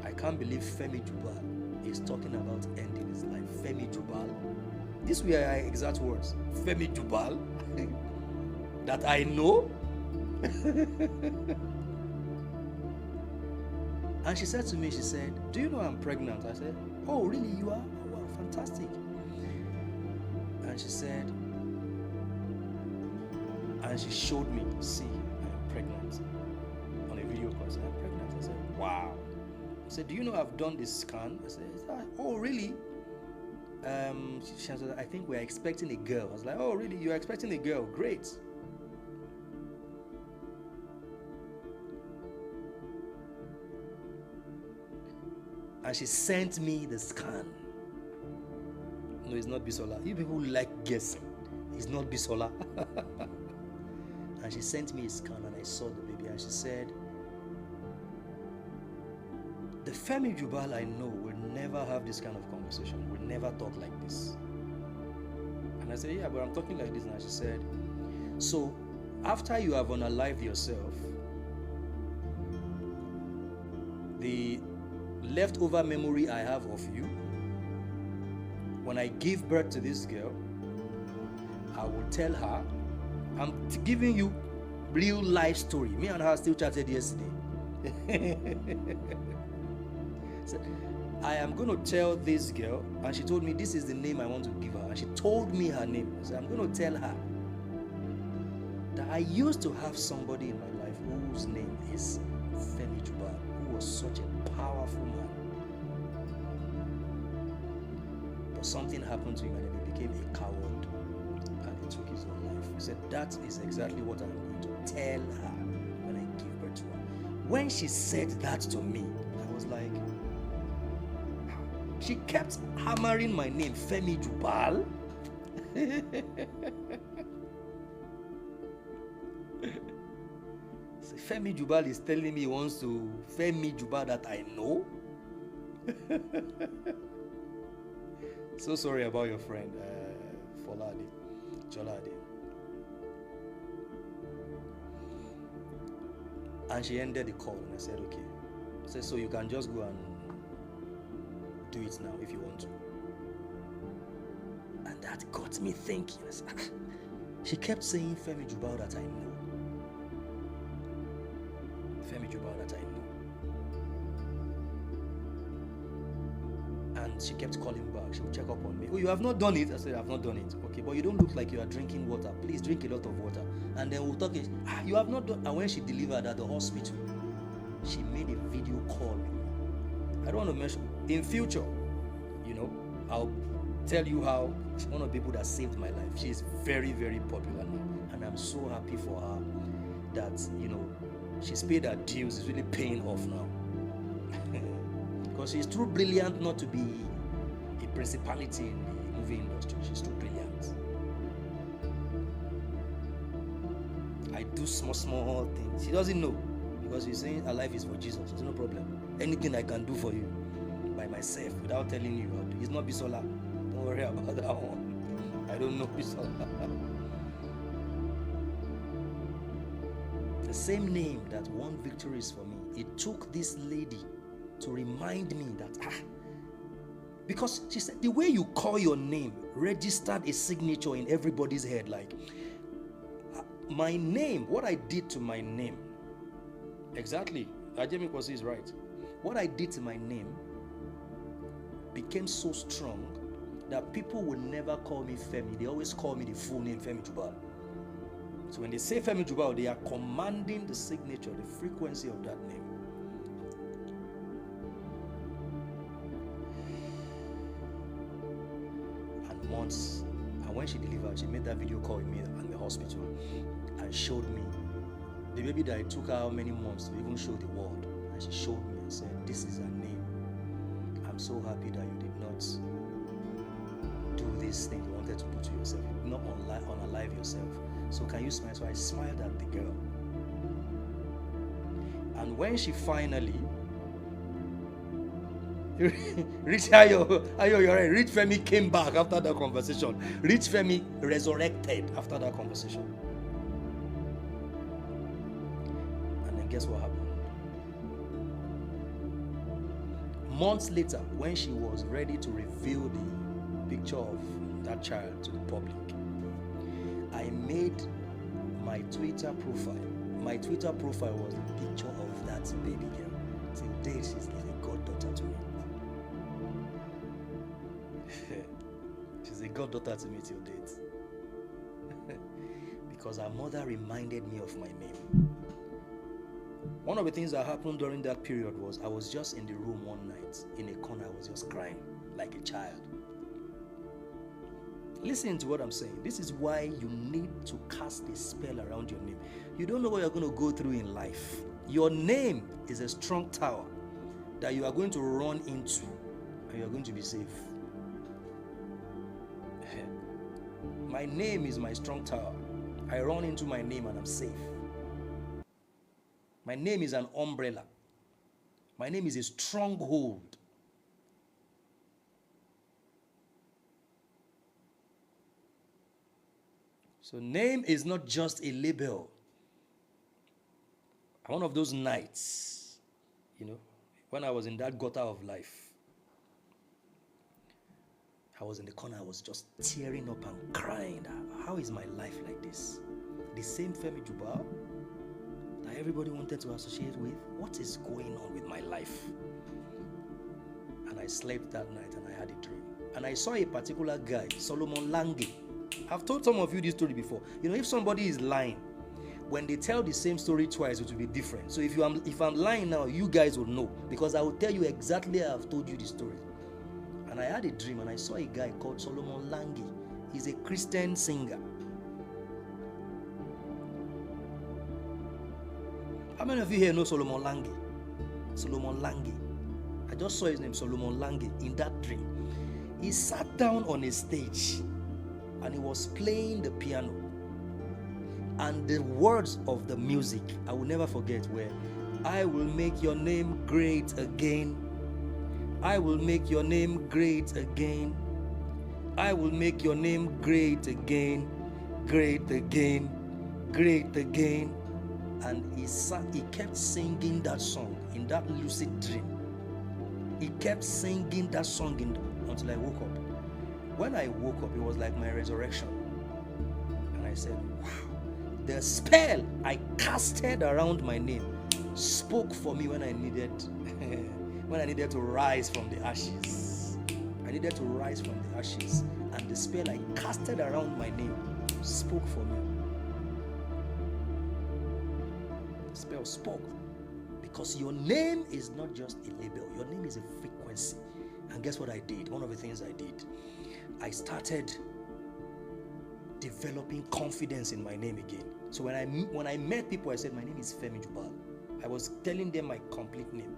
S1: I can't believe Femi Jubal is talking about ending his life. Femi Jubal? These were her exact words. Femi Jubal? That I know? And she said to me, she said, do you know I'm pregnant? I said, oh, really? You are? Oh, wow, fantastic. And she said, and she showed me, see, I'm pregnant. On a video call, I said, I'm pregnant. I said, wow. I said, do you know I've done this scan? I said, oh, really? She said, I think we're expecting a girl. I was like, oh, really? You're expecting a girl? Great. And she sent me the scan. No, it's not Bisola. You people like guessing. It's not Bisola. And she sent me a scan and I saw the baby. And she said, the Femi Jubal I know will never have this kind of conversation. Will never talk like this. And I said, yeah, but I'm talking like this. And she said, so after you have unalived yourself, the leftover memory I have of you, when I give birth to this girl, I will tell her, I'm giving you real life story. Me and her still chatted yesterday. So, I am going to tell this girl, and she told me this is the name I want to give her, and she told me her name. So I'm going to tell her that I used to have somebody in my life whose name is Femi Jubal, who was such a powerful man. But something happened to him and then he became a coward and he took his own life. He said, that is exactly what I'm going to tell her when I give birth to her. When she said that to me, I was like, she kept hammering my name, Femi Jubal. So Femi Jubal is telling me he wants to Femi Jubal that I know. So sorry about your friend, Folade, Jolade. And she ended the call and I said, okay. I said, so you can just go and do it now if you want to. And that got me thinking. She kept saying Femi Jubal that I know. Femi Jubal that I know. And she kept calling back. She would check up on me. Oh, you have not done it? I said, I have not done it. Okay, but you don't look like you are drinking water. Please drink a lot of water. And then we'll talk. You have not done. And when she delivered at the hospital, she made a video call. I don't want to mention. In future, I'll tell you how she's one of the people that saved my life. She is very, very popular now. And I'm so happy for her that, she's paid her dues. It's really paying off now. Because she's too brilliant not to be a principality in the movie industry. She's too brilliant. I do small things. She doesn't know. Because she's saying her life is for Jesus. There's no problem. Anything I can do for you by myself without telling you, it's not Bisola. Don't worry about that one. I don't know Bisola. The same name that won victories for me. It took this lady to remind me that, because she said, the way you call your name registered a signature in everybody's head. Like, my name, what I did to my name, exactly, Ajemi Kwasi is right. What I did to my name became so strong that people would never call me Femi. They always call me the full name, Femi Jubal. So when they say Femi Jubal, they are commanding the signature, the frequency of that name. months. And when she delivered, she made that video call with me at the hospital and showed me the baby that it took her how many months to even show the world. And she showed me and said, this is her name. I'm so happy that you did not do this thing you wanted to do to yourself. You did not unalive yourself. So can you smile? So I smiled at the girl. And when she finally Rich Ayo, you're right. Rich Femi came back after that conversation. Rich Femi resurrected after that conversation. And then guess what happened? Months later, when she was ready to reveal the picture of that child to the public, I made my Twitter profile. My Twitter profile was the picture of that baby girl. Till date, she's like a goddaughter to me. She's a goddaughter to me till date. Because her mother reminded me of my name. One of the things that happened during that period was I was just in the room one night, in a corner, I was just crying like a child. Listen to what I'm saying. This is why you need to cast a spell around your name. You don't know what you're going to go through in life. Your name is a strong tower that you are going to run into and you're going to be safe. My name is my strong tower. I run into my name and I'm safe. My name is an umbrella. My name is a stronghold. So name is not just a label. One of those nights, when I was in that gutter of life, I was in the corner, I was just tearing up and crying. How is my life like this? The same Femi Jubal that everybody wanted to associate with? What is going on with my life? And I slept that night and I had a dream. And I saw a particular guy, Solomon Lange. I've told some of you this story before. If somebody is lying, when they tell the same story twice, it will be different. So if I'm lying now, you guys will know, because I will tell you exactly how I've told you the story. And I had a dream and I saw a guy called Solomon Lange. He's a Christian singer. How many of you here know Solomon Lange? Solomon Lange. I just saw his name, Solomon Lange, in that dream. He sat down on a stage and he was playing the piano. And the words of the music, I will never forget, were, I will make your name great again. I will make your name great again. I will make your name great again. Great again. Great again. And he kept singing that song in that lucid dream. He kept singing that song until I woke up. When I woke up, it was like my resurrection. And I said, wow. The spell I casted around my name spoke for me when I needed to rise from the ashes. I needed to rise from the ashes. And the spell I casted around my name spoke for me. The spell spoke. Because your name is not just a label. Your name is a frequency. And guess what I did? One of the things I did, I started developing confidence in my name again. So when I met people, I said, my name is Femi Jubal. I was telling them my complete name.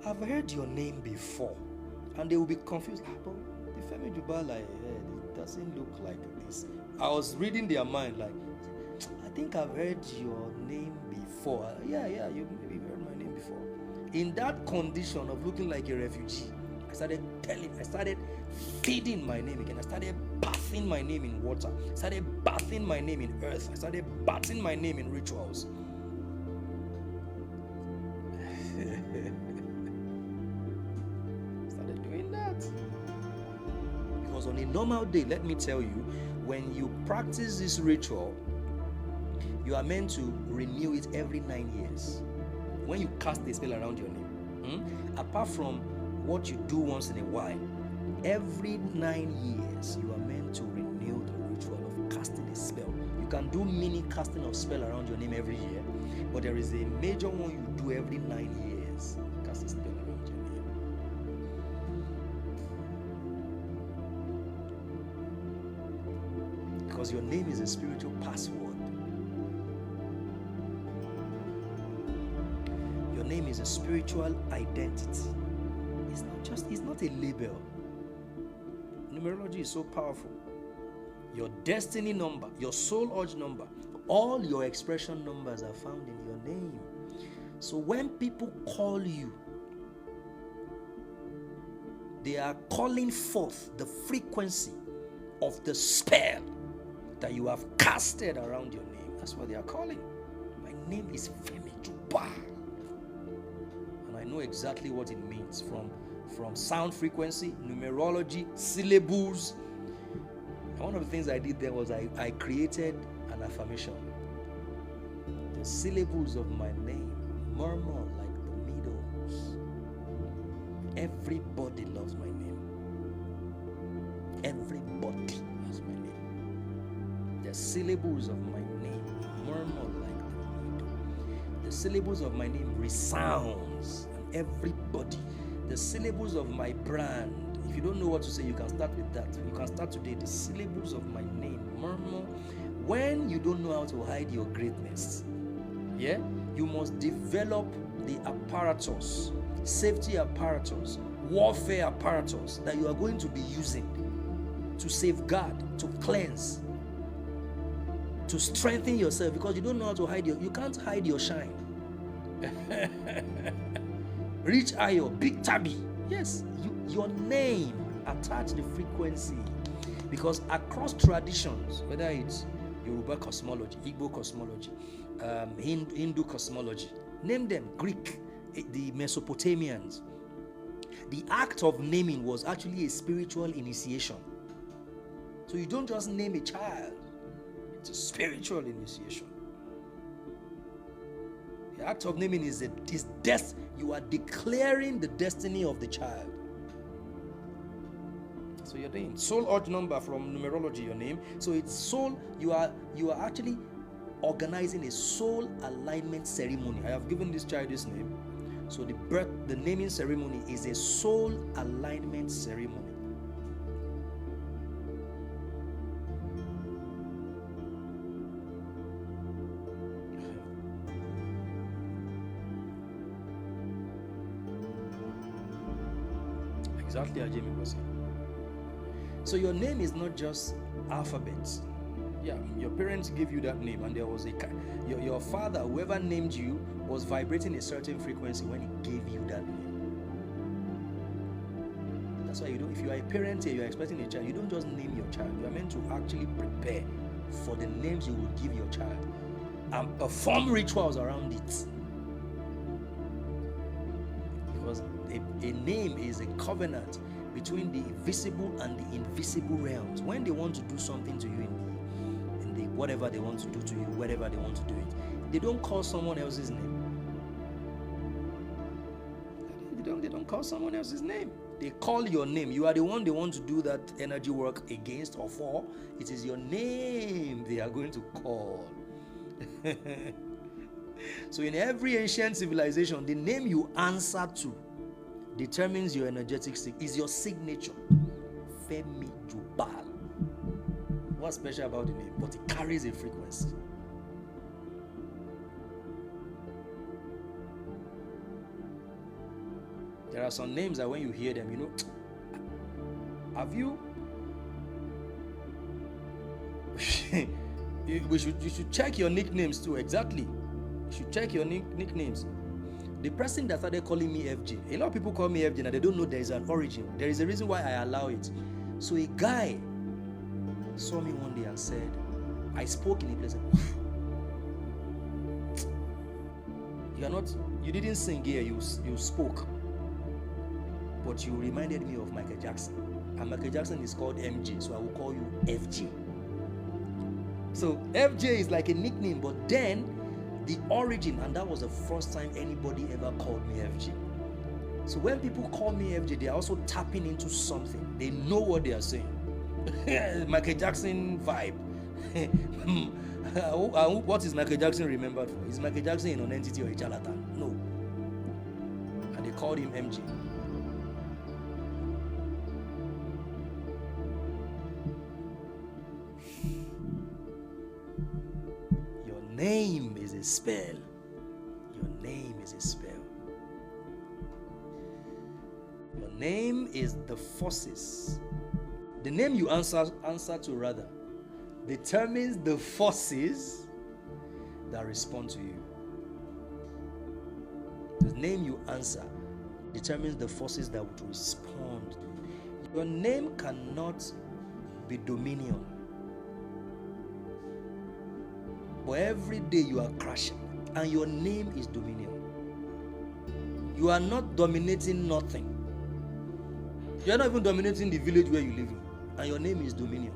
S1: I've heard your name before. And they will be confused. But the Femi Jubal I heard, it doesn't look like this. I was reading their mind like, I think I've heard your name before. Yeah, you maybe heard my name before. In that condition of looking like a refugee, I started feeding my name again. I started bathing my name in water. I started bathing my name in earth. I started bathing my name in rituals. Started doing that. Because on a normal day, let me tell you, when you practice this ritual, you are meant to renew it every 9 years. When you cast a spell around your name, apart from what you do once in a while, every 9 years you are meant to renew the ritual of casting a spell. You can do mini casting of spell around your name every year, but there is a major one you do every 9 years. Cast a spell around your name. Because your name is a spiritual password. Your name is a spiritual identity. It's not a label. Numerology is so powerful. Your destiny number, your soul urge number, all your expression numbers are found in your name. So when people call you, they are calling forth the frequency of the spell that you have casted around your name. That's what they are calling. My name is Femi Juba. And I know exactly what it means from sound frequency, numerology, syllables. And one of the things I did there was I created an affirmation. The syllables of my name murmur like the meadows. Everybody loves my name. Everybody loves my name. The syllables of my name murmur like the meadow. The syllables of my name resounds, and everybody. The syllables of my brand. If you don't know what to say, you can start with that. You can start today. The syllables of my name murmur. When you don't know how to hide your greatness, yeah, you must develop the apparatus, safety apparatus, warfare apparatus that you are going to be using to safeguard, to cleanse, to strengthen yourself, because you don't know how to hide you can't hide your shine. Rich Ayo, Big Tabby. Yes, your name attach the frequency, because across traditions, whether it's Yoruba cosmology, Igbo cosmology, Hindu cosmology, name them, Greek, the Mesopotamians, the act of naming was actually a spiritual initiation. So you don't just name a child, it's a spiritual initiation. The act of naming is you are declaring the destiny of the child. So you're doing soul urge number from numerology, your name. So it's soul, you are actually organizing a soul alignment ceremony. I have given this child this name. So the naming ceremony is a soul alignment ceremony. Exactly how Jamie was saying. So your name is not just alphabets. Yeah, your parents gave you that name, and there was your father, whoever named you, was vibrating a certain frequency when he gave you that name. That's why if you are a parent here, you are expecting a child, you don't just name your child. You are meant to actually prepare for the names you will give your child and perform rituals around it. Because a name is a covenant between the visible and the invisible realms. When they want to do something to you in the whatever they want to do to you, wherever they want to do it, they don't call someone else's name. They don't call someone else's name. They call your name. You are the one they want to do that energy work against or for. It is your name they are going to call. So in every ancient civilization, the name you answer to determines your energetic is your signature. Femi Jubal. What's special about the name? But it carries a frequency. There are some names that when you hear them, have you? You should check your nicknames too. Exactly. You should check your nicknames. The person that started calling me FJ, a lot of people call me FJ and they don't know there is an origin. There is a reason why I allow it. So a guy saw me one day and said, I spoke in a place. You didn't sing here, you spoke. But you reminded me of Michael Jackson. And Michael Jackson is called MJ, so I will call you FJ. So FJ is like a nickname, but then the origin, and that was the first time anybody ever called me FJ. So when people call me FJ, they are also tapping into something. They know what they are saying. Michael Jackson vibe. What is Michael Jackson remembered for? Is Michael Jackson a non-entity or a charlatan? No. And they called him MJ. name is a spell. Your name is a spell. Your name is the forces. The name you answer to rather determines the forces that respond to you. The name you answer determines the forces that would respond. Your name cannot be dominion. But every day you are crashing, and your name is dominion. You are not dominating nothing. You are not even dominating the village where you live in, and your name is dominion.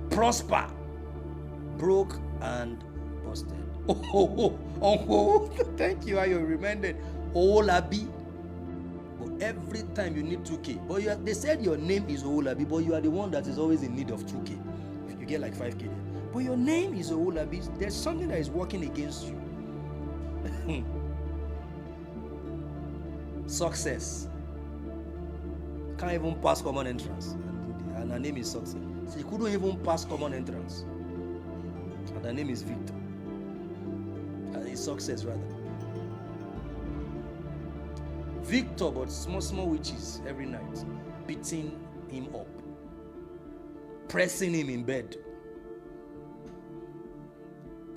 S1: Prosper, broke and busted. Oh, thank you. How you reminded? Olabi. But every time you need 2K, but they said your name is Olabi, but you are the one that is always in need of 2K. If you get like 5K there. But your name is Olabi. There's something that is working against you. Success. Can't even pass common entrance. And her name is Success. She couldn't even pass common entrance. And her name is Victor. It's Success rather. Victor, but small witches every night, beating him up, pressing him in bed.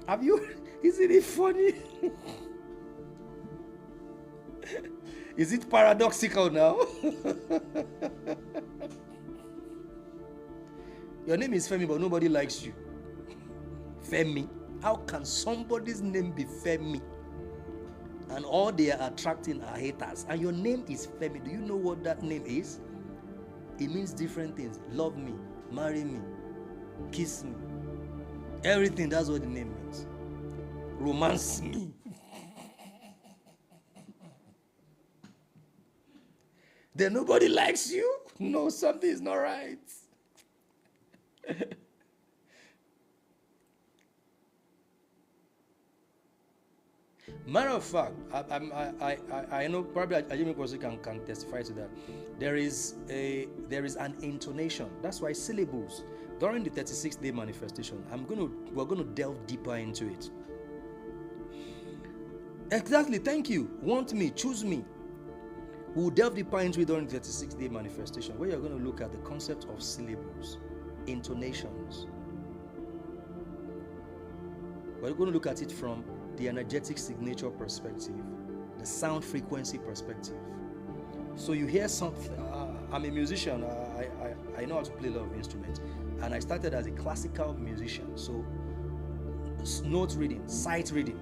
S1: Isn't it funny? Is it paradoxical now? Your name is Femi, but nobody likes you. Femi. How can somebody's name be Femi? And all they are attracting are haters. And your name is Femi. Do you know what that name is? It means different things. Love me, marry me, kiss me. Everything, that's what the name means. Romance me. Then nobody likes you? No, something is not right. Matter of fact, I know probably Ajimi Kosi can testify to that. There is an intonation. That's why syllables during the 36-day manifestation. We're gonna delve deeper into it. Exactly. Thank you. Want me? Choose me. We'll delve deeper into it during the 36-day manifestation, where you're going to look at the concept of syllables, intonations. We're going to look at it from the energetic signature perspective, the sound frequency perspective. So you hear something. I'm a musician. I know how to play a lot of instruments, and I started as a classical musician. So note reading, sight reading,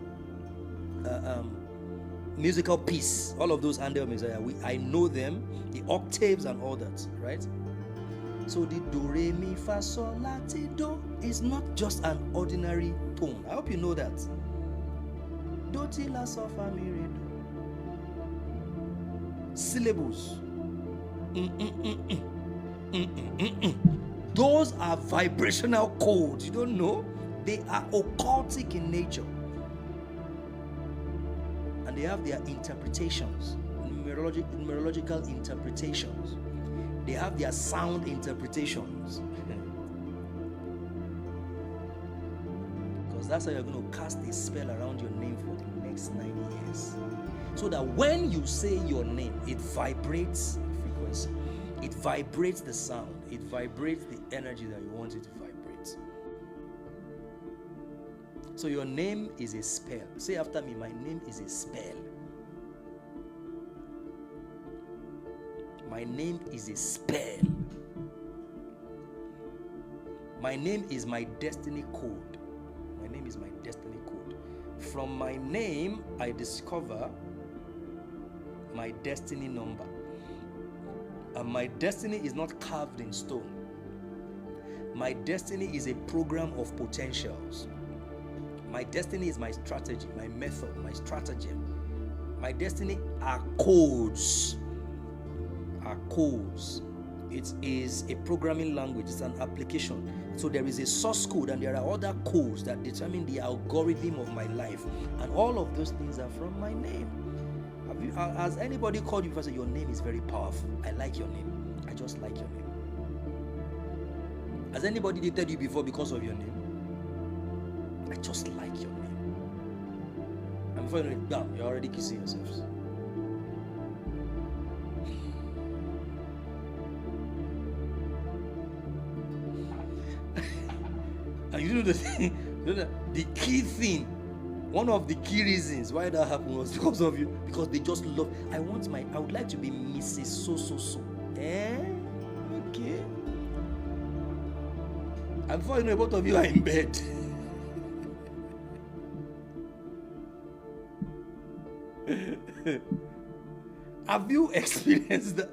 S1: musical piece, all of those under Messiah, I know them, the octaves and all that, right? So the do, re, mi, fa, sol, la, ti, do is not just an ordinary tone. I hope you know that. Do, ti, la, sol, fa, mi, re, do. Syllables. Those are vibrational codes. You don't know? They are occultic in nature. And they have their interpretations, numerological interpretations. They have their sound interpretations. Because that's how you're going to cast a spell around your name for the next 9 years. So that when you say your name, it vibrates frequency. It vibrates the sound. It vibrates the energy that you want it to vibrate. So your name is a spell. Say after me, my name is a spell. My name is a spell. My name is my destiny code. My name is my destiny code. From my name, I discover my destiny number. And my destiny is not carved in stone. My destiny is a program of potentials. My destiny is my strategy, my method, my stratagem. My destiny are codes. Are codes. It is a programming language. It's an application. So there is a source code and there are other codes that determine the algorithm of my life. And all of those things are from my name. has anybody called you before and said, your name is very powerful? I like your name. I just like your name. Has anybody dated you before because of your name? I just like your name. And before you know it, bam, you're already kissing yourselves. And you know the thing, the key thing, one of the key reasons why that happened was because of you, because they just love. I would like to be Mrs. So. Okay. And before you know, both of you are in bed. Have you experienced that?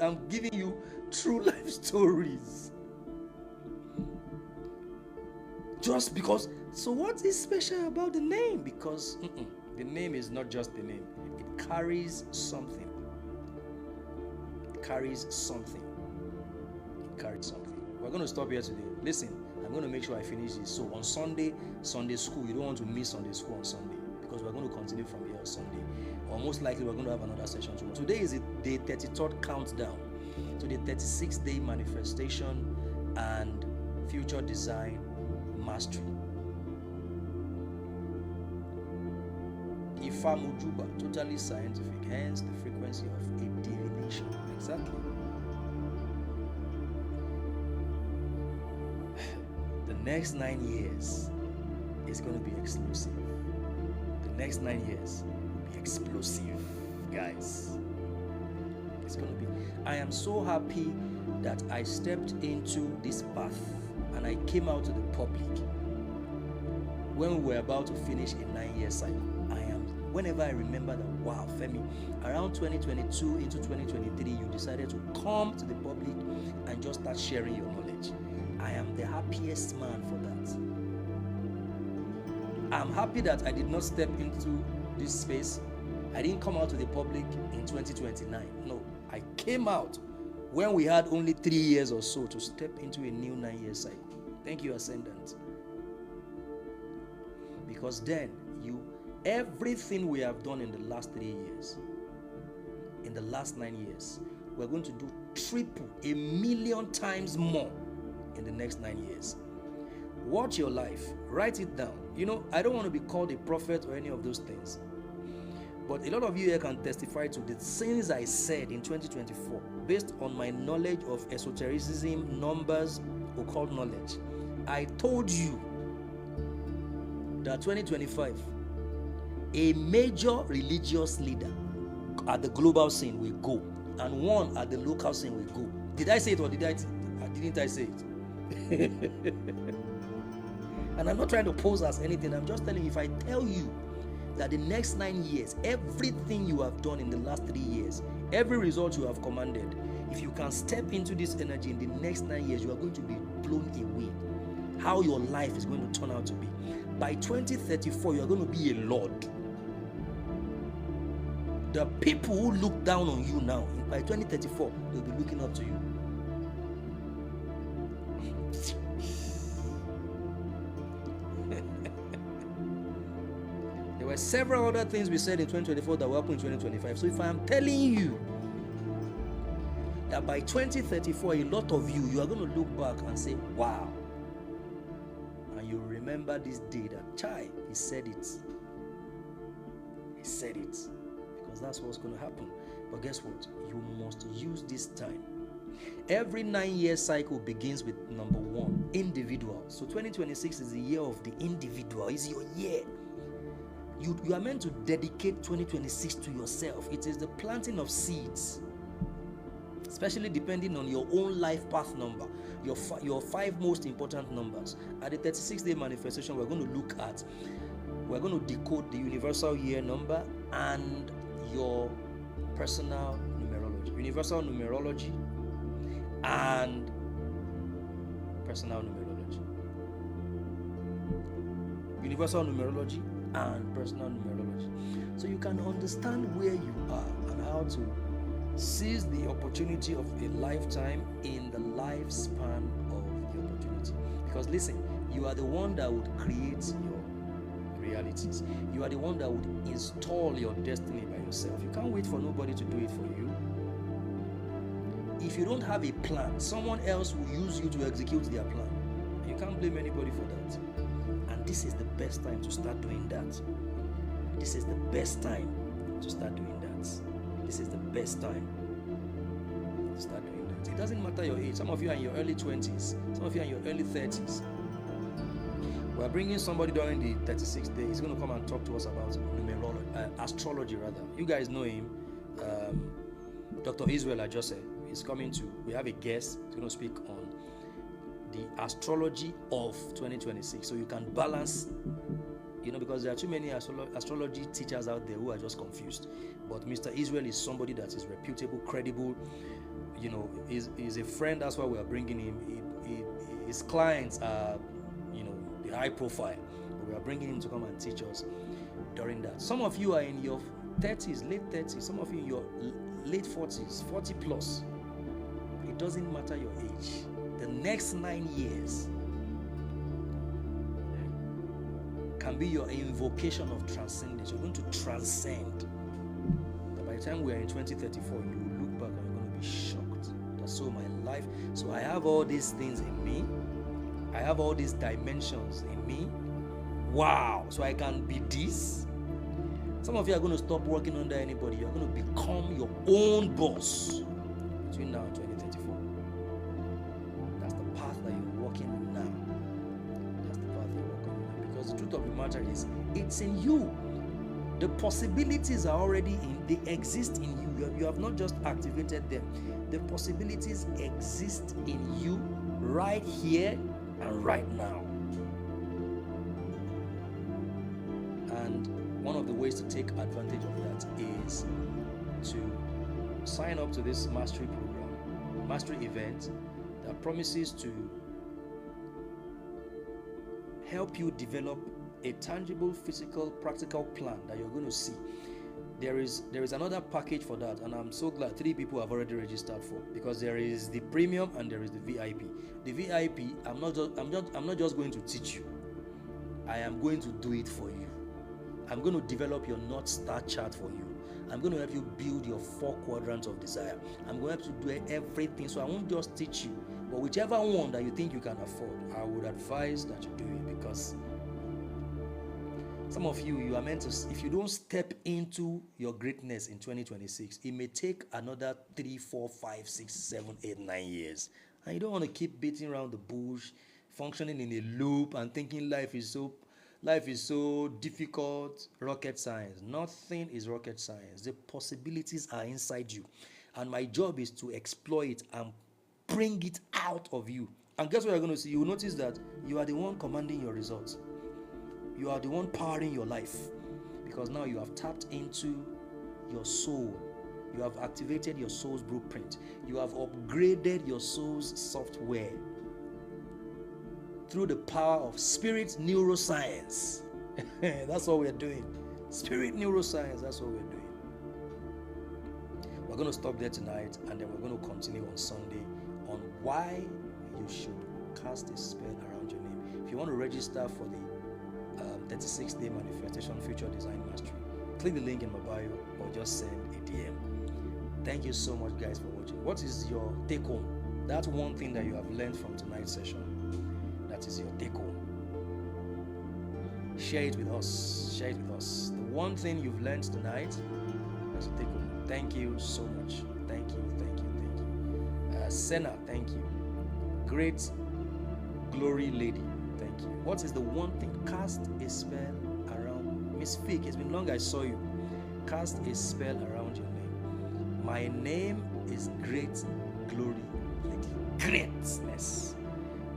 S1: I'm giving you true life stories. Just because. So what is special about the name? Because the name is not just the name. It carries something. It carries something. It carries something. We're going to stop here today. Listen, I'm going to make sure I finish this. So on Sunday school, you don't want to miss Sunday school on Sunday, because we're going to continue from here on Sunday. Or most likely we're going to have another session tomorrow. Today is the 33rd countdown to the 36th-day manifestation and future design mastery. Ifamujuba, totally scientific, hence the frequency of a divination. Exactly. The next 9 years is going to be explosive. The next 9 years will be explosive, guys. It's going to be. I am so happy that I stepped into this path and I came out to the public when we were about to finish a 9-year cycle. Whenever I remember that, wow, Femi, around 2022 into 2023, you decided to come to the public and just start sharing your knowledge. I am the happiest man for that. I'm happy that I did not step into this space. I didn't come out to the public in 2029. No, I came out when we had only 3 years or so to step into a new 9-year cycle. Thank you, Ascendant. Because then everything we have done in the last 3 years, in the last 9 years, we're going to do triple, 1,000,000 times more in the next 9 years. Watch your life. Write it down. You know, I don't want to be called a prophet or any of those things, but a lot of you here can testify to the things I said in 2024 based on my knowledge of esotericism, numbers, occult knowledge. I told you that 2025, a major religious leader at the global scene will go, and one at the local scene will go. Did I say it or didn't I say it? And I'm not trying to pose as anything. I'm just telling you, if I tell you that the next 9 years, everything you have done in the last 3 years, every result you have commanded, if you can step into this energy in the next 9 years, you are going to be blown away. How your life is going to turn out to be. By 2034, you are going to be a lord. The people who look down on you now, by 2034, they'll be looking up to you. There were several other things we said in 2024 that will happen in 2025. So if I am telling you that by 2034, a lot of you are going to look back and say, wow. And you remember this day that, Chai, he said it. He said it. Because that's what's going to happen. But guess what? You must use this time. Every 9-year cycle begins with number 1, individual. So 2026 is the year of the individual. It's your year. You are meant to dedicate 2026 to yourself. It is the planting of seeds, especially depending on your own life path number, your 5 most important numbers. At the 36-day manifestation, we're going to decode the universal year number and your personal numerology. Universal numerology and personal numerology. Universal numerology and personal numerology. So you can understand where you are and how to seize the opportunity of a lifetime in the lifespan of the opportunity. Because listen, you are the one that would create realities. You are the one that would install your destiny by yourself. You can't wait for nobody to do it for you. If you don't have a plan, someone else will use you to execute their plan. You can't blame anybody for that. And this is the best time to start doing that. This is the best time to start doing that. This is the best time to start doing that. It doesn't matter your age. Some of you are in your early 20s. Some of you are in your early 30s. We're bringing somebody during the 36th day. He's going to come and talk to us about numerology, astrology rather. You guys know him. Dr. Israel Ajose is coming to. We have a guest. He's going to speak on the astrology of 2026. So you can balance, because there are too many astrology teachers out there who are just confused. But Mr. Israel is somebody that is reputable, credible. Is a friend. That's why we are bringing him. His clients are, the high profile. But we are bringing him to come and teach us during that. Some of you are in your 30s, late 30s. Some of you in your late 40s, 40 plus. It doesn't matter your age. The next 9 years can be your invocation of transcendence. You're going to transcend. But by the time we are in 2034, you will look back and you're going to be shocked. That's so my life. So I have all these things in me. I have all these dimensions in me. Wow. So I can be this. Some of you are going to stop working under anybody. You're going to become your own boss between now and 2034. That's the path that you're walking in now. That's the path you're walking in now. Because the truth of the matter is, it's in you. The possibilities are already they exist in you. You have not just activated them. The possibilities exist in you right here and right now. And one of the ways to take advantage of that is to sign up to this mastery program, mastery event that promises to help you develop a tangible, physical, practical plan that you're going to see. There is another package for that, and I'm so glad 3 people have already registered for, because there is the premium and there is the VIP. The VIP, I'm not just going to teach you. I am going to do it for you. I'm going to develop your North Star chart for you. I'm going to help you build your 4 quadrants of desire. I'm going to help you do everything. So I won't just teach you, but whichever one that you think you can afford, I would advise that you do it, because some of you are meant to, if you don't step into your greatness in 2026, it may take another 3, 4, 5, 6, 7, 8, 9 years. And you don't want to keep beating around the bush, functioning in a loop and thinking life is so difficult. Rocket science. Nothing is rocket science. The possibilities are inside you. And my job is to exploit and bring it out of you. And guess what you're going to see? You will notice that you are the one commanding your results. You are the one powering your life, because now you have tapped into your soul. You have activated your soul's blueprint. You have upgraded your soul's software through the power of spirit neuroscience. That's what we're doing. Spirit neuroscience, that's what we're doing. We're going to stop there tonight, and then we're going to continue on Sunday on why you should cast a spell around your name. If you want to register for the 36-day manifestation future design mastery, click the link in my bio or just send a DM. Thank you so much, guys, for watching. What is your take home? That's one thing that you have learned from tonight's session. That is your take home. Share it with us. Share it with us. The one thing you've learned tonight, that's your take home. Thank you so much. Thank you. Senna, thank you. Great glory lady. Thank you. What is the one thing? Cast a spell around Miss Fig. It's been long I saw you. Cast a spell around your name. My name is Great Glory Lady. Greatness.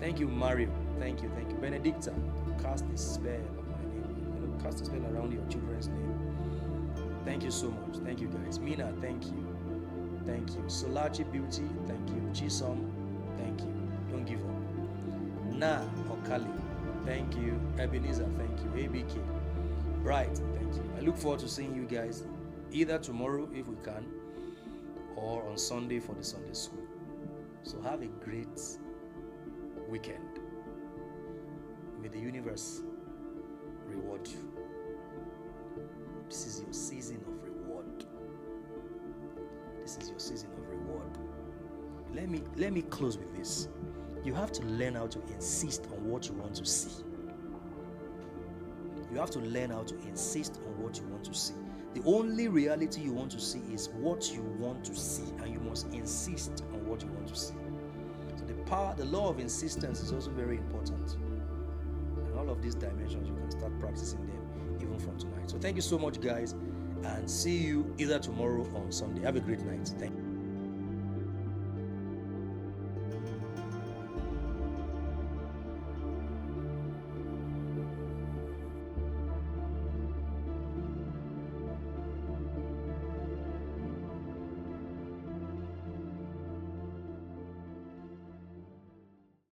S1: Thank you, Mario. Thank you. Benedicta. Cast a spell on my name. I'm going to cast a spell around your children's name. Thank you so much. Thank you, guys. Mina, thank you. Thank you. Solachi Beauty, thank you. Chisom, thank you. Don't give up. Na Okali, thank you. Ebenezer, thank you. ABK, Bright, thank you. I look forward to seeing you guys either tomorrow if we can, or on Sunday for the Sunday school. So have a great weekend. May the universe reward you. This is your season of reward. This is your season of reward. Let me close with this. You have to learn how to insist on what you want to see. You have to learn how to insist on what you want to see. The only reality you want to see is what you want to see, and you must insist on what you want to see. So the law of insistence is also very important. And all of these dimensions, you can start practicing them even from tonight. So thank you so much, guys, and see you either tomorrow or on Sunday. Have a great night. Thank you.